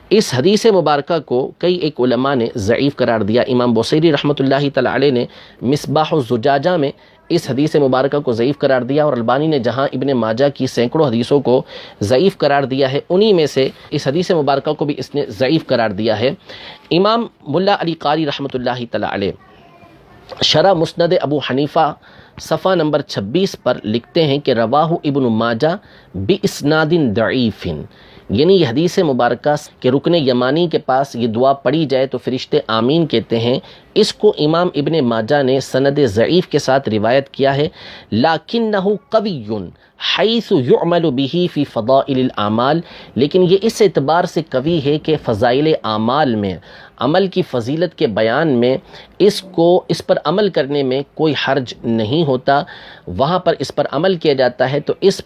اس حدیث مبارکہ کو کئی ایک علماء نے ضعیف قرار دیا۔ امام بوصیری رحمۃ اللہ تعالی علیہ نے مصباح الزجاجہ میں اس حدیث مبارکہ کو ضعیف قرار دیا، اور البانی نے جہاں ابن ماجہ کی سینکڑوں حدیثوں کو ضعیف قرار دیا ہے، انہی میں سے اس حدیث مبارکہ کو بھی اس نے ضعیف قرار دیا ہے۔ امام ملا علی قاری رحمۃ اللہ تعالی علیہ شرح مسند ابو حنیفہ صفحہ نمبر 26 پر لکھتے ہیں کہ رواہ ابن ماجہ باسناد ضعیف، یعنی یہ حدیث مبارکہ کہ رکن یمانی کے پاس یہ دعا پڑھی جائے تو فرشتے آمین کہتے ہیں، اس کو امام ابن ماجہ نے سند ضعیف کے ساتھ روایت کیا ہے، لکنہ قوی حیث یعمل بہ فی فضائل الاعمال، لیکن یہ اس اعتبار سے قوی ہے کہ فضائل اعمال میں، عمل کی فضیلت کے بیان میں اس پر عمل کرنے میں کوئی حرج نہیں ہوتا، وہاں پر اس پر عمل کیا جاتا ہے، تو اس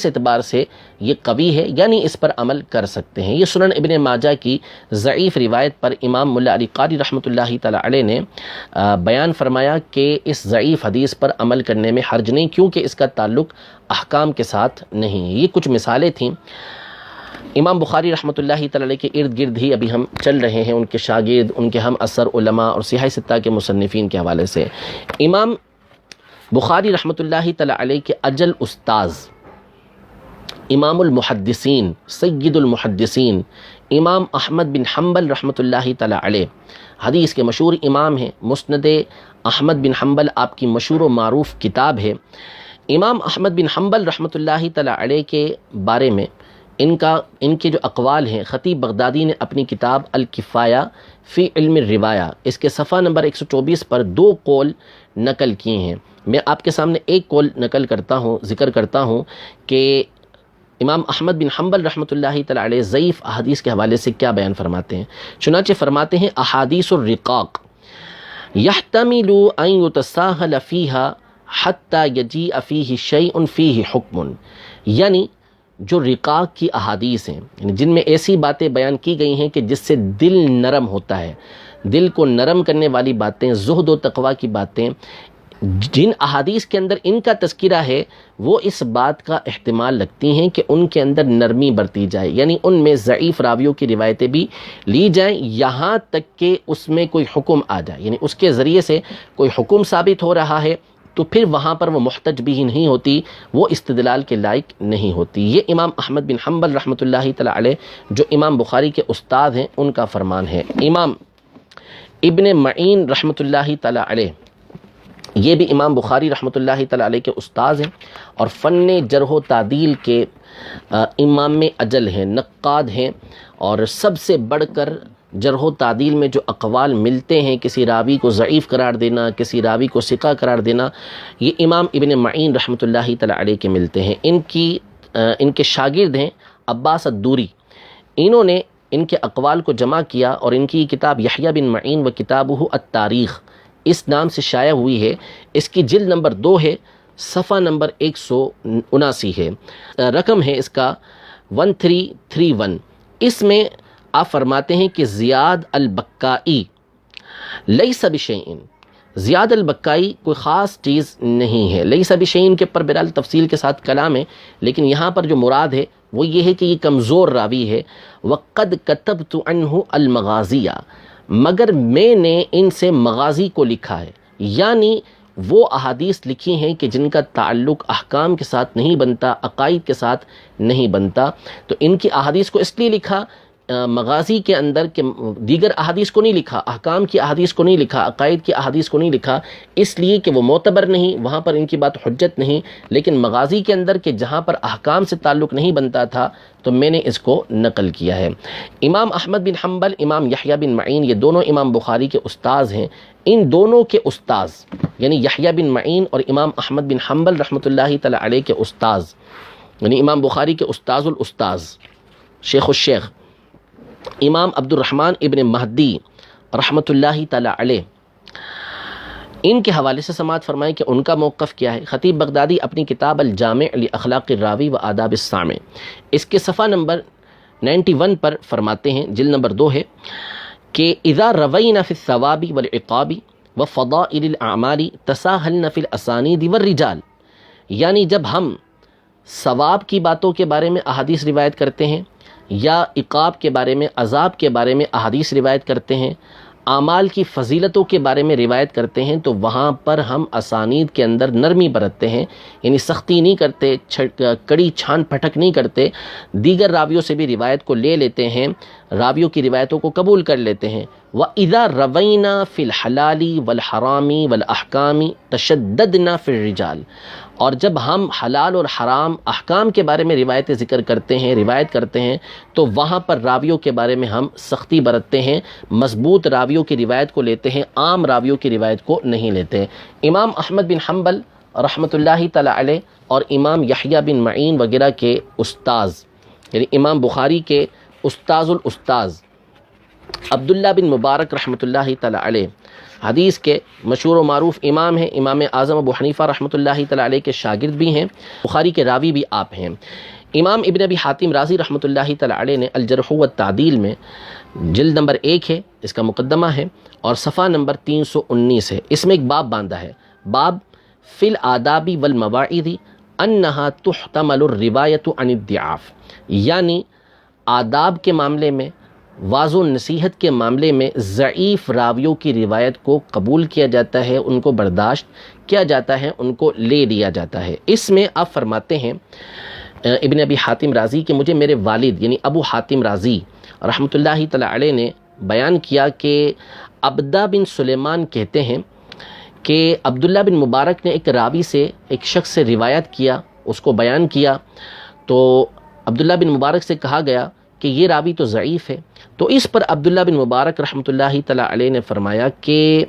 اعتبار سے یہ قوی ہے، یعنی اس پر عمل کر سکتے ہیں۔ یہ سنن ابن ماجہ کی ضعیف روایت پر امام ملا علی قاری رحمۃ اللہ تعالی علیہ نے بیان فرمایا کہ اس ضعیف حدیث پر عمل کرنے میں حرج نہیں، کیونکہ اس کا تعلق احکام کے ساتھ نہیں۔ یہ کچھ مثالیں تھیں۔ امام بخاری رحمۃ اللہ تعالی علیہ کے ارد گرد ہی ابھی ہم چل رہے ہیں، ان کے شاگرد، ان کے ہم اثر علماء اور صحیح ستہ کے مصنفین کے حوالے سے۔ امام بخاری رحمۃ اللہ تعالی علیہ کے اجل استاذ، امام المحدثین، سید المحدثین، امام احمد بن حنبل رحمۃ اللہ تعالی علیہ، حدیث کے مشہور امام ہیں۔ مسند احمد بن حنبل آپ کی مشہور و معروف کتاب ہے۔ امام احمد بن حنبل رحمۃ اللہ تعالی علیہ کے بارے میں ان کے جو اقوال ہیں، خطیب بغدادی نے اپنی کتاب الکفایہ فی علم الروایہ، اس کے صفحہ نمبر 124 پر 2 قول نقل کیے ہیں۔ میں آپ کے سامنے ایک قول نقل کرتا ہوں، ذکر کرتا ہوں کہ امام احمد بن حنبل رحمۃ اللہ تعالی علیہ ضعیف احادیث کے حوالے سے کیا بیان فرماتے ہیں۔ چنانچہ فرماتے ہیں، احادیث الرقاق یحتمل ان یتساہل فیہا حتی یجیء فیہ شیء فیہ حکم، یعنی جو رقاق کی احادیث ہیں، یعنی جن میں ایسی باتیں بیان کی گئی ہیں کہ جس سے دل نرم ہوتا ہے، دل کو نرم کرنے والی باتیں، زہد و تقوی کی باتیں، جن احادیث کے اندر ان کا تذکرہ ہے، وہ اس بات کا احتمال رکھتی ہیں کہ ان کے اندر نرمی برتی جائے، یعنی ان میں ضعیف راویوں کی روایتیں بھی لی جائیں، یہاں تک کہ اس میں کوئی حکم آ جائے، یعنی اس کے ذریعے سے کوئی حکم ثابت ہو رہا ہے، تو پھر وہاں پر وہ محتج بھی نہیں ہوتی، وہ استدلال کے لائق نہیں ہوتی۔ یہ امام احمد بن حنبل رحمۃ اللہ تعالی علیہ جو امام بخاری کے استاد ہیں، ان کا فرمان ہے۔ امام ابن معین رحمۃ اللہ تعالی علیہ، یہ بھی امام بخاری رحمۃ اللہ تعالی علیہ کے استاذ ہیں اور فن جرح و تعدیل کے امام اجل ہیں، نقاد ہیں، اور سب سے بڑھ کر جرح و تعدیل میں جو اقوال ملتے ہیں، کسی راوی کو ضعیف قرار دینا، کسی راوی کو ثقہ قرار دینا، یہ امام ابن معین رحمۃ اللہ تعالی علیہ کے ملتے ہیں۔ ان کے شاگرد ہیں عباس الدوری، انہوں نے ان کے اقوال کو جمع کیا اور ان کی کتاب یحییٰ بن معین و کتابہ التاریخ اس نام سے شائع ہوئی ہے۔ اس کی جلد نمبر 2 ہے، صفحہ نمبر 179 ہے، رقم ہے اس کا 1331۔ اس میں آپ فرماتے ہیں کہ زیاد البکائی لیس بشیء، زیاد البکائی کوئی خاص چیز نہیں ہے۔ لیس بشیء کے پر بہرحال تفصیل کے ساتھ کلام ہے، لیکن یہاں پر جو مراد ہے وہ یہ ہے کہ یہ کمزور راوی ہے۔ وقد کتبت عنہ المغازیہ، مگر میں نے ان سے مغازی کو لکھا ہے، یعنی وہ احادیث لکھی ہیں کہ جن کا تعلق احکام کے ساتھ نہیں بنتا، عقائد کے ساتھ نہیں بنتا، تو ان کی احادیث کو اس لیے لکھا مغازی کے اندر کہ دیگر احادیث کو نہیں لکھا، احکام کی احادیث کو نہیں لکھا، عقائد کی احادیث کو نہیں لکھا، اس لیے کہ وہ معتبر نہیں، وہاں پر ان کی بات حجت نہیں، لیکن مغازی کے اندر کہ جہاں پر احکام سے تعلق نہیں بنتا تھا تو میں نے اس کو نقل کیا ہے۔ امام احمد بن حنبل، امام یحییٰ بن معین، یہ دونوں امام بخاری کے استاذ ہیں۔ ان دونوں کے استاذ یعنی یحییٰ بن معین اور امام احمد بن حنبل رحمۃ اللہ تعالی علیہ کے استاذ، یعنی امام بخاری کے استاذ الاستاذ شیخ الشیخ امام عبد الرحمن ابن مہدی رحمۃ اللہ تعالی علیہ، ان کے حوالے سے سماعت فرمائیں کہ ان کا موقف کیا ہے۔ خطیب بغدادی اپنی کتاب الجامع لاخلاق الراوی و آداب السامع، اس کے صفحہ نمبر 91 پر فرماتے ہیں، جلد نمبر 2 ہے، کہ اذا روینا فی الثواب والعقاب وفضائل الاعمال تساہلن فی الاسانید والرجال، یعنی جب ہم ثواب کی باتوں کے بارے میں احادیث روایت کرتے ہیں یا عقاب کے بارے میں، عذاب کے بارے میں احادیث روایت کرتے ہیں، اعمال کی فضیلتوں کے بارے میں روایت کرتے ہیں، تو وہاں پر ہم اسانید کے اندر نرمی برتتے ہیں، یعنی سختی نہیں کرتے، کڑی چھان پھٹک نہیں کرتے، دیگر راویوں سے بھی روایت کو لے لیتے ہیں، راویوں کی روایتوں کو قبول کر لیتے ہیں۔ وَإِذَا رَوَيْنَا فِي الْحَلَالِ وَالْحَرَامِ وَالْأَحْكَامِ تَشَدَّدْنَا فِي الرِّجَالِ، اور جب ہم حلال اور حرام احکام کے بارے میں روایت کرتے ہیں تو وہاں پر راویوں کے بارے میں ہم سختی برتتے ہیں، مضبوط راویوں کی روایت کو لیتے ہیں، عام راویوں کی روایت کو نہیں لیتے۔ امام احمد بن حنبل رحمۃ اللہ تعالی علیہ اور امام یحییٰ بن معین وغیرہ کے استاذ، یعنی امام بخاری کے استاذ الاستاذ عبداللہ بن مبارک رحمۃ اللہ تعالی علیہ حدیث کے مشہور و معروف امام ہیں، امام اعظم ابو حنیفہ رحمۃ اللہ تعالی علیہ کے شاگرد بھی ہیں، بخاری کے راوی بھی آپ ہیں۔ امام ابن ابی حاتم رازی رحمۃ اللہ تعالی علیہ نے الجرح والتعدیل میں جلد نمبر 1 ہے، اس کا مقدمہ ہے اور صفحہ نمبر 319 ہے، اس میں ایک باب باندھا ہے، باب فی الآداب والمواعظ انہا تحتمل الروایت عن الضعاف، یعنی آداب کے معاملے میں، واعظ و نصیحت کے معاملے میں ضعیف راویوں کی روایت کو قبول کیا جاتا ہے، ان کو برداشت کیا جاتا ہے، ان کو لے لیا جاتا ہے۔ اس میں آپ فرماتے ہیں ابن ابی حاتم رازی کہ مجھے میرے والد یعنی ابو حاتم رازی رحمۃ اللہ تعالی علیہ نے بیان کیا کہ عبدہ بن سلیمان کہتے ہیں کہ عبداللہ بن مبارک نے ایک راوی سے، ایک شخص سے روایت کیا، اس کو بیان کیا، تو عبداللہ بن مبارک سے کہا گیا کہ یہ راوی تو ضعیف ہے۔ تو اس پر عبداللہ بن مبارک رحمۃ اللہ تعالی علیہ نے فرمایا کہ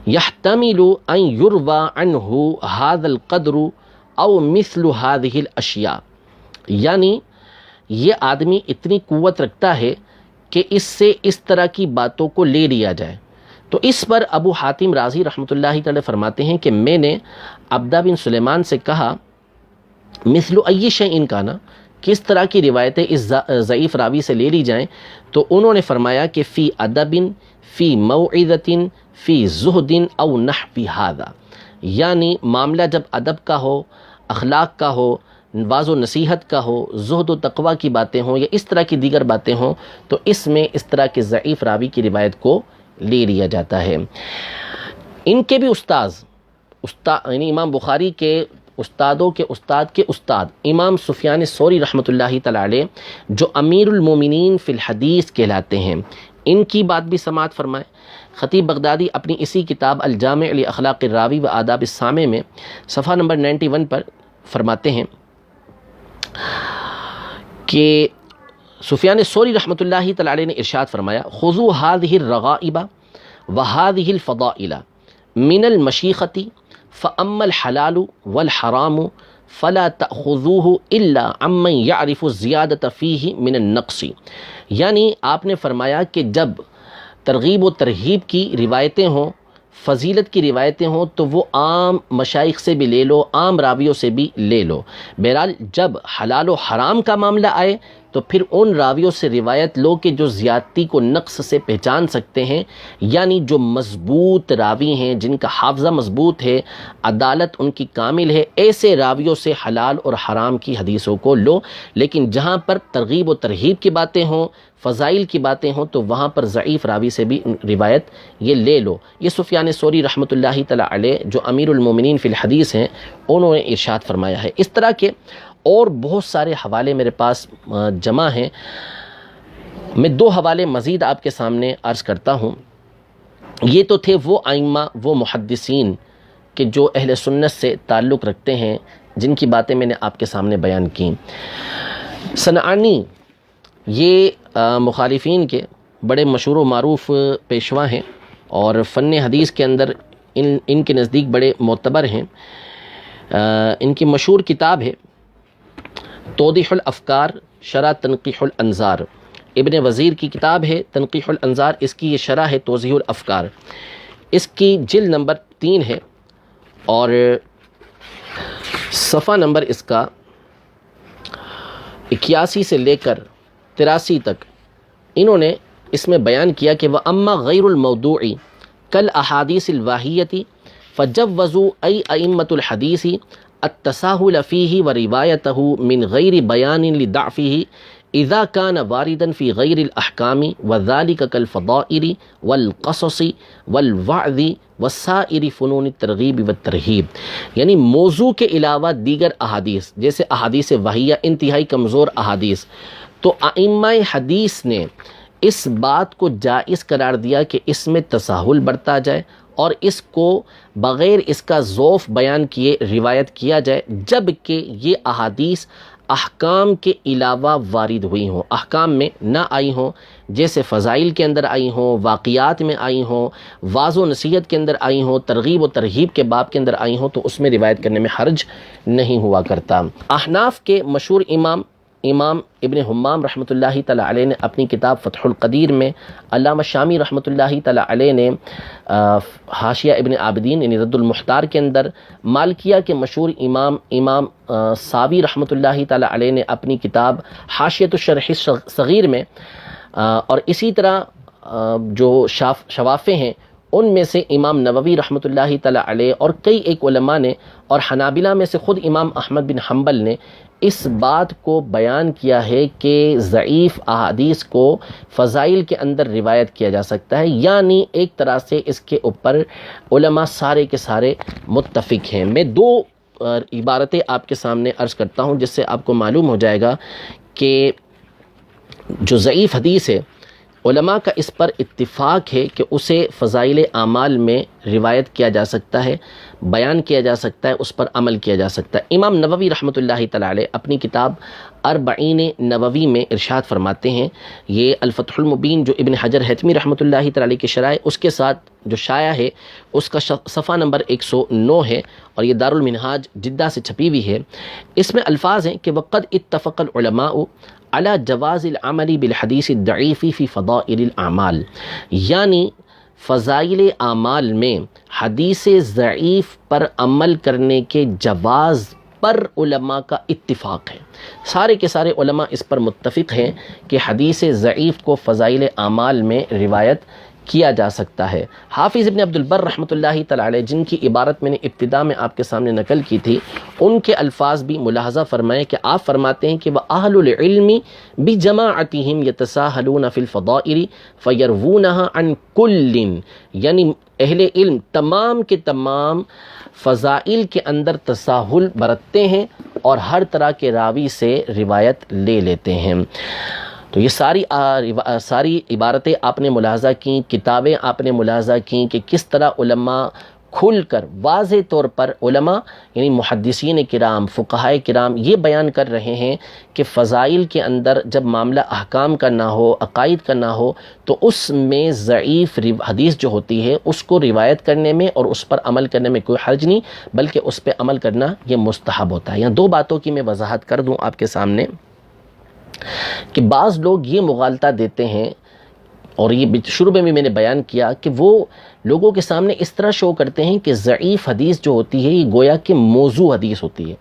یحتمل ان یروى عنہ ھذا القدر او مثل هذه الاشیاء، یعنی یہ آدمی اتنی قوت رکھتا ہے کہ اس سے اس طرح کی باتوں کو لے لیا جائے۔ تو اس پر ابو حاتم رازی رحمۃ اللہ تعالی فرماتے ہیں کہ میں نے عبدہ بن سلیمان سے کہا مثل ای شیء کانا، کس طرح کی روایتیں اس ضعیف راوی سے لے لی جائیں، تو انہوں نے فرمایا کہ فی ادب، فی موعظۃ، فی زہد او نحو ھذا، یعنی معاملہ جب ادب کا ہو، اخلاق کا ہو، واعظ و نصیحت کا ہو، زہد و تقوی کی باتیں ہوں یا اس طرح کی دیگر باتیں ہوں، تو اس میں اس طرح کے ضعیف راوی کی روایت کو لے لیا جاتا ہے۔ ان کے بھی استاذ یعنی امام بخاری کے استادوں کے استاد کے استاد امام سفیان ثوری رحمۃ اللہ تعالی علیہ، جو امیر المومنین فی الحدیث کہلاتے ہیں، ان کی بات بھی سماعت فرمائیں۔ خطیب بغدادی اپنی اسی کتاب الجامع لاخلاق الراوی و آداب السامع میں صفحہ نمبر 91 پر فرماتے ہیں کہ سفیان ثوری رحمۃ اللہ تعالی علیہ نے ارشاد فرمایا خذوا هذه الرغائب وهذه الفضائل من المشیخۃ فاما الحلال والحرام فلا تأخذوه الا عمن يعرف الزیادۃ فیہ من النقص، یعنی آپ نے فرمایا کہ جب ترغیب و ترہیب کی روایتیں ہوں، فضیلت کی روایتیں ہوں، تو وہ عام مشائخ سے بھی لے لو، عام راویوں سے بھی لے لو۔ بہرحال جب حلال و حرام کا معاملہ آئے تو پھر ان راویوں سے روایت لو کہ جو زیادتی کو نقص سے پہچان سکتے ہیں، یعنی جو مضبوط راوی ہیں، جن کا حافظہ مضبوط ہے، عدالت ان کی کامل ہے، ایسے راویوں سے حلال اور حرام کی حدیثوں کو لو۔ لیکن جہاں پر ترغیب و ترہیب کی باتیں ہوں، فضائل کی باتیں ہوں، تو وہاں پر ضعیف راوی سے بھی روایت یہ لے لو۔ یہ سفیان ثوری رحمۃ اللہ تعالی علیہ جو امیر المومنین فی الحدیث ہیں، انہوں نے ارشاد فرمایا ہے۔ اس طرح کے اور بہت سارے حوالے میرے پاس جمع ہیں، میں 2 حوالے مزید آپ کے سامنے عرض کرتا ہوں۔ یہ تو تھے وہ ائمہ، وہ محدثین کہ جو اہل سنت سے تعلق رکھتے ہیں، جن کی باتیں میں نے آپ کے سامنے بیان کی۔ صنعانی یہ مخالفین کے بڑے مشہور و معروف پیشوا ہیں اور فن حدیث کے اندر ان کے نزدیک بڑے معتبر ہیں۔ ان کی مشہور کتاب ہے توضیح الافکار شرح تنقیح الانظار، ابن وزیر کی کتاب ہے تنقیح الانظار، اس کی یہ شرح ہے توضیح الافکار، اس کی جلد نمبر 3 ہے اور صفحہ نمبر اس کا 81 سے لے کر 83 تک انہوں نے اس میں بیان کیا کہ وَأَمَّا غَيْرُ الْمَوْضُوعِ كَالْأَحَادِيثِ الْوَاهِيَّةِ فَجَوَّزُوا أَيْ أَئِمَّةُ الْحَدِيثِ التساهل فيه وروايته من غير بيان لضعفه إذا كان واردا في غير الأحكام وذلك كالفضائل والقصص والوعظ وسائر فنون الترغیب والترہیب، یعنی موضوع کے علاوہ دیگر احادیث جیسے احادیث وحیہ، انتہائی کمزور احادیث، تو ائمہ حدیث نے اس بات کو جائز قرار دیا کہ اس میں تساہل برتا جائے اور اس کو بغیر اس کا ضعف بیان کیے روایت کیا جائے، جب کہ یہ احادیث احکام کے علاوہ وارد ہوئی ہوں، احکام میں نہ آئی ہوں، جیسے فضائل کے اندر آئی ہوں، واقعات میں آئی ہوں، واعظ و نصیحت کے اندر آئی ہوں، ترغیب و ترہیب کے باب کے اندر آئی ہوں، تو اس میں روایت کرنے میں حرج نہیں ہوا کرتا۔ احناف کے مشہور امام ابن حمام رحمۃ اللہ تعالیٰ علیہ نے اپنی کتاب فتح القدیر میں، علامہ شامی رحمۃ اللہ تعالیٰ علیہ نے حاشیہ ابن عابدین یعنی رد المحتار کے اندر، مالکیہ کے مشہور امام ساوی رحمۃ اللہ تعالیٰ علیہ نے اپنی کتاب حاشیۃ الشرح صغیر میں، اور اسی طرح جو شوافع ہیں ان میں سے امام نووی رحمۃ اللہ تعالیٰ علیہ اور کئی ایک علماء نے، اور حنابلہ میں سے خود امام احمد بن حنبل نے اس بات کو بیان کیا ہے کہ ضعیف احادیث کو فضائل کے اندر روایت کیا جا سکتا ہے، یعنی ایک طرح سے اس کے اوپر علماء سارے کے سارے متفق ہیں۔ میں دو عبارتیں آپ کے سامنے عرض کرتا ہوں جس سے آپ کو معلوم ہو جائے گا کہ جو ضعیف حدیث ہے علماء کا اس پر اتفاق ہے کہ اسے فضائل اعمال میں روایت کیا جا سکتا ہے، بیان کیا جا سکتا ہے، اس پر عمل کیا جا سکتا ہے۔ امام نووی رحمۃ اللہ تعالی علیہ اپنی کتاب اربعین نووی میں ارشاد فرماتے ہیں، یہ الفتح المبین جو ابن حجر حتمی رحمۃ اللہ تعالی علیہ کی شرح اس کے ساتھ جو شائع ہے اس کا صفحہ نمبر 109 ہے، اور یہ دارالمنہاج جدہ سے چھپی ہوئی ہے۔ اس میں الفاظ ہیں کہ وقد اتفق العلماء علی جواز العمل بالحدیث الضعیف فی فضائل الاعمال، یعنی فضائل اعمال میں حدیث ضعیف پر عمل کرنے کے جواز پر علماء کا اتفاق ہے۔ سارے کے سارے علماء اس پر متفق ہیں کہ حدیث ضعیف کو فضائل اعمال میں روایت کیا جا سکتا ہے۔ حافظ ابن عبد البر رحمۃ اللہ تعالی علیہ جن کی عبارت میں نے ابتدا میں آپ کے سامنے نقل کی تھی، ان کے الفاظ بھی ملاحظہ فرمائیں کہ آپ فرماتے ہیں کہ وَأَهْلُ الْعِلْمِ بِجَمَاعَتِهِمْ يَتَسَاهَلُونَ فِي الْفَضَائِلِ فَيَرْوُونَهَا عَنْ كُلٍّ، یعنی اہل علم تمام کے تمام فضائل کے اندر تساہل برتتے ہیں اور ہر طرح کے راوی سے روایت لے لیتے ہیں۔ تو یہ ساری عبارتیں آپ نے ملاحظہ کیں، کتابیں آپ نے ملاحظہ کیں کہ کس طرح علماء کھل کر واضح طور پر علماء یعنی محدثین کرام، فقہائے کرام یہ بیان کر رہے ہیں کہ فضائل کے اندر جب معاملہ احکام کا نہ ہو، عقائد کا نہ ہو، تو اس میں ضعیف حدیث جو ہوتی ہے اس کو روایت کرنے میں اور اس پر عمل کرنے میں کوئی حرج نہیں، بلکہ اس پہ عمل کرنا یہ مستحب ہوتا ہے۔ یہاں دو باتوں کی میں وضاحت کر دوں آپ کے سامنے کہ بعض لوگ یہ مغالطہ دیتے ہیں، اور یہ شروع میں بھی میں نے بیان کیا کہ وہ لوگوں کے سامنے اس طرح شو کرتے ہیں کہ ضعیف حدیث جو ہوتی ہے یہ گویا کہ موضوع حدیث ہوتی ہے،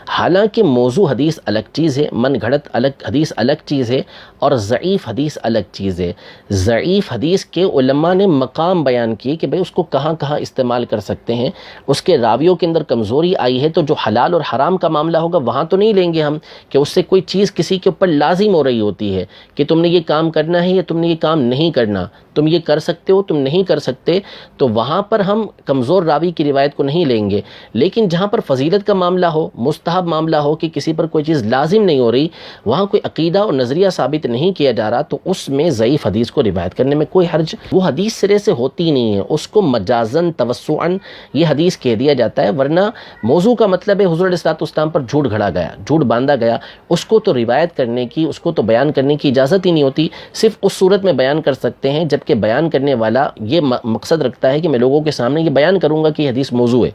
حالانکہ موضوع حدیث الگ چیز ہے، من گھڑت حدیث الگ چیز ہے، اور ضعیف حدیث الگ چیز ہے۔ ضعیف حدیث کے علماء نے مقام بیان کیے کہ بھئی اس کو کہاں کہاں استعمال کر سکتے ہیں، اس کے راویوں کے اندر کمزوری آئی ہے تو جو حلال اور حرام کا معاملہ ہوگا وہاں تو نہیں لیں گے ہم کہ اس سے کوئی چیز کسی کے اوپر لازم ہو رہی ہوتی ہے کہ تم نے یہ کام کرنا ہے یا تم نے یہ کام نہیں کرنا، تم یہ کر سکتے ہو تم نہیں کر سکتے، تو وہاں پر ہم کمزور راوی کی روایت کو نہیں لیں گے۔ لیکن جہاں پر فضیلت کا معاملہ ہو، مستحب معاملہ ہو کہ کسی پر کوئی چیز لازم نہیں ہو رہی، وہاں کوئی عقیدہ اور نظریہ ثابت نہیں کیا جا رہا، تو اس میں ضعیف حدیث کو روایت کرنے میں کوئی حرج، وہ حدیث سرے سے ہوتی نہیں ہے، اس کو مجازن توسعاً یہ حدیث کہہ دیا جاتا ہے، ورنہ موضوع کا مطلب ہے حضور علیہ السلام پر جھوٹ گھڑا گیا، جھوٹ باندھا گیا، اس کو تو روایت کرنے کی، اس کو تو بیان کرنے کی اجازت ہی نہیں ہوتی، صرف اس صورت میں بیان کر سکتے ہیں جبکہ بیان کرنے والا یہ مقصد رکھتا ہے کہ میں لوگوں کے سامنے یہ بیان کروں گا کہ یہ حدیث موضوع ہے،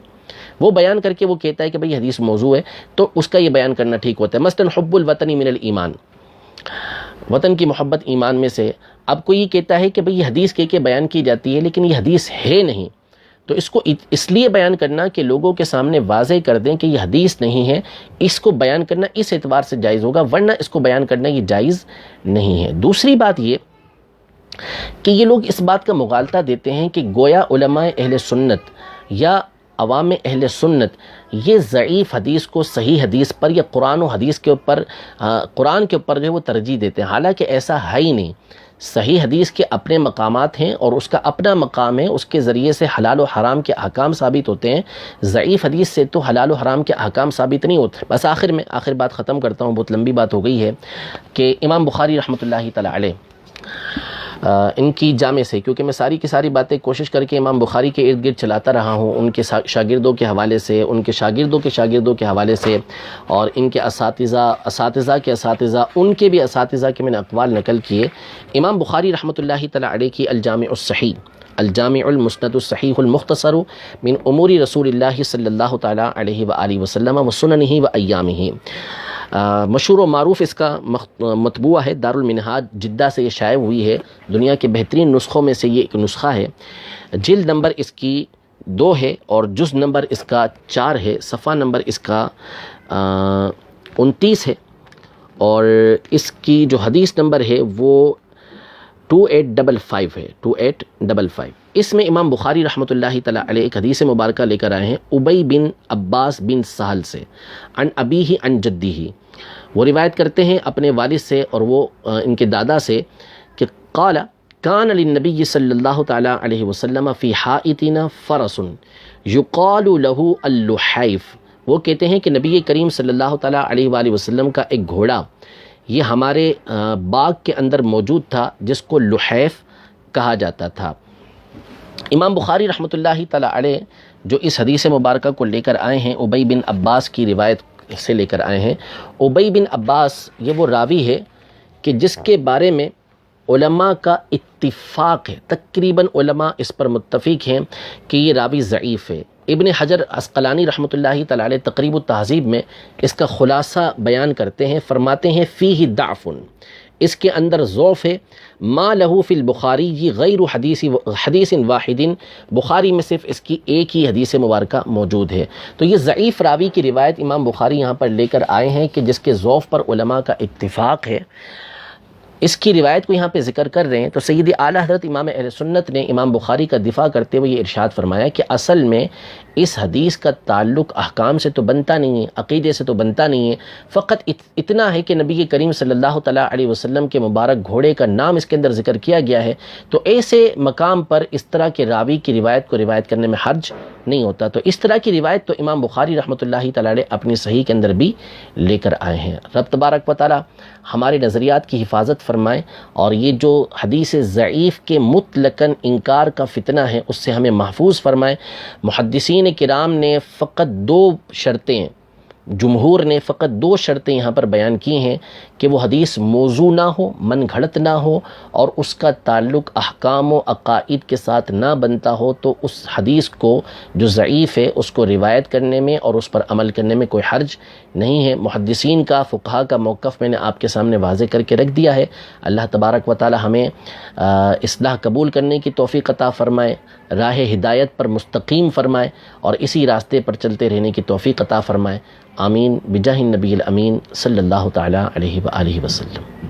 وہ بیان کر کے وہ کہتا ہے کہ بھئی حدیث موضوع ہے، تو اس کا یہ بیان کرنا ٹھیک ہوتا ہے۔ مثلا حب الوطن من الایمان، وطن کی محبت ایمان میں سے۔ اب کوئی یہ کہتا ہے کہ بھئی یہ حدیث کہہ کے بیان کی جاتی ہے لیکن یہ حدیث ہے نہیں، تو اس کو اس لیے بیان کرنا کہ لوگوں کے سامنے واضح کر دیں کہ یہ حدیث نہیں ہے، اس کو بیان کرنا اس اعتبار سے جائز ہوگا، ورنہ اس کو بیان کرنا یہ جائز نہیں ہے۔ دوسری بات یہ کہ یہ لوگ اس بات کا مغالطہ دیتے ہیں کہ گویا علماء اہل سنت یا عوام اہل سنت یہ ضعیف حدیث کو صحیح حدیث پر یا قرآن و حدیث کے اوپر قرآن کے اوپر جو ہے وہ ترجیح دیتے ہیں، حالانکہ ایسا ہے ہی نہیں۔ صحیح حدیث کے اپنے مقامات ہیں اور اس کا اپنا مقام ہے، اس کے ذریعے سے حلال و حرام کے احکام ثابت ہوتے ہیں، ضعیف حدیث سے تو حلال و حرام کے احکام ثابت نہیں ہوتے۔ بس آخر بات ختم کرتا ہوں، بہت لمبی بات ہو گئی ہے، کہ امام بخاری رحمۃ اللہ تعالی علیہ ان کی جامع سے، کیونکہ میں ساری کی ساری باتیں کوشش کر کے امام بخاری کے ارد گرد چلاتا رہا ہوں، ان کے شاگردوں کے حوالے سے، ان کے شاگردوں کے شاگردوں کے حوالے سے، اور ان کے اساتذہ کے اساتذہ، ان کے بھی اساتذہ کے میں نے اقوال نقل کیے۔ امام بخاری رحمۃ اللہ تعالی علیہ کی الجامع الصحیح، الجامع المسند الصحیح المختصر من امور رسول اللہ صلی اللہ تعالی علیہ وآلہ وسلم وسننہ وایامہ، مشہور و معروف اس کا مطبوعہ ہے، دارالمنہاج جدہ سے یہ شائع ہوئی ہے، دنیا کے بہترین نسخوں میں سے یہ ایک نسخہ ہے۔ جلد نمبر اس کی 2 ہے اور جز نمبر اس کا 4 ہے، صفحہ نمبر اس کا 29 ہے، اور اس کی جو حدیث نمبر ہے وہ 2855 ہے، 2855۔ اس میں امام بخاری رحمۃ اللہ تعالی علیہ ایک حدیث مبارکہ لے کر آئے ہیں ابی بن عباس بن سہل سے، عن ابیہ عن جدہ، وہ روایت کرتے ہیں اپنے والد سے اور وہ ان کے دادا سے کہ قال کان للنبی صلی اللہ تعالی علیہ وسلم فی حائطنا فرس یقال له اللحیف، وہ کہتے ہیں کہ نبی کریم صلی اللہ تعالی علیہ وآلہ وسلم کا ایک گھوڑا یہ ہمارے باغ کے اندر موجود تھا جس کو لحیف کہا جاتا تھا۔ امام بخاری رحمۃ اللہ تعالی علیہ جو اس حدیث مبارکہ کو لے کر آئے ہیں ابی بن عباس کی روایت سے لے کر آئے ہیں۔ ابی بن عباس یہ وہ راوی ہے کہ جس کے بارے میں علماء کا اتفاق ہے، تقریباً علماء اس پر متفق ہیں کہ یہ راوی ضعیف ہے۔ ابن حجر عسقلانی رحمۃ اللہ تعالی علیہ تقریب التہذیب میں اس کا خلاصہ بیان کرتے ہیں، فرماتے ہیں فیہ ضعف، اس کے اندر ضعف ہے، ما لہ فی البخاری یہ غیر حدیث واحد، بخاری میں صرف اس کی ایک ہی حدیث مبارکہ موجود ہے۔ تو یہ ضعیف راوی کی روایت امام بخاری یہاں پر لے کر آئے ہیں کہ جس کے ضعف پر علماء کا اتفاق ہے، اس کی روایت کو یہاں پہ ذکر کر رہے ہیں۔ تو سید اعلیٰ حضرت امام اہل سنت نے امام بخاری کا دفاع کرتے ہوئے یہ ارشاد فرمایا کہ اصل میں اس حدیث کا تعلق احکام سے تو بنتا نہیں ہے، عقیدے سے تو بنتا نہیں ہے، فقط اتنا ہے کہ نبی کریم صلی اللہ تعالیٰ علیہ وسلم کے مبارک گھوڑے کا نام اس کے اندر ذکر کیا گیا ہے، تو ایسے مقام پر اس طرح کے راوی کی روایت کو روایت کرنے میں حرج نہیں ہوتا۔ تو اس طرح کی روایت تو امام بخاری رحمۃ اللہ تعالیٰ علیہ اپنی صحیح کے اندر بھی لے کر آئے ہیں۔ رب تبارک و تعالیٰ ہمارے نظریات کی حفاظت فرمائے، اور یہ جو حدیث ضعیف کے مطلقاً انکار کا فتنہ ہے اس سے ہمیں محفوظ فرمائے۔ محدثین کرام نے فقط 2 شرطیں، جمہور نے فقط 2 شرطیں یہاں پر بیان کی ہیں کہ وہ حدیث موضوع نہ ہو، من گھڑت نہ ہو، اور اس کا تعلق احکام و عقائد کے ساتھ نہ بنتا ہو، تو اس حدیث کو جو ضعیف ہے اس کو روایت کرنے میں اور اس پر عمل کرنے میں کوئی حرج نہیں ہے۔ محدثین کا، فقہا کا موقف میں نے آپ کے سامنے واضح کر کے رکھ دیا ہے۔ اللہ تبارک و تعالی ہمیں اصلاح قبول کرنے کی توفیق عطا فرمائے، راہ ہدایت پر مستقیم فرمائے، اور اسی راستے پر چلتے رہنے کی توفیق عطا فرمائے۔ آمین بجاہ النبی الامین صلی اللہ تعالی علیہ وآلہ وسلم۔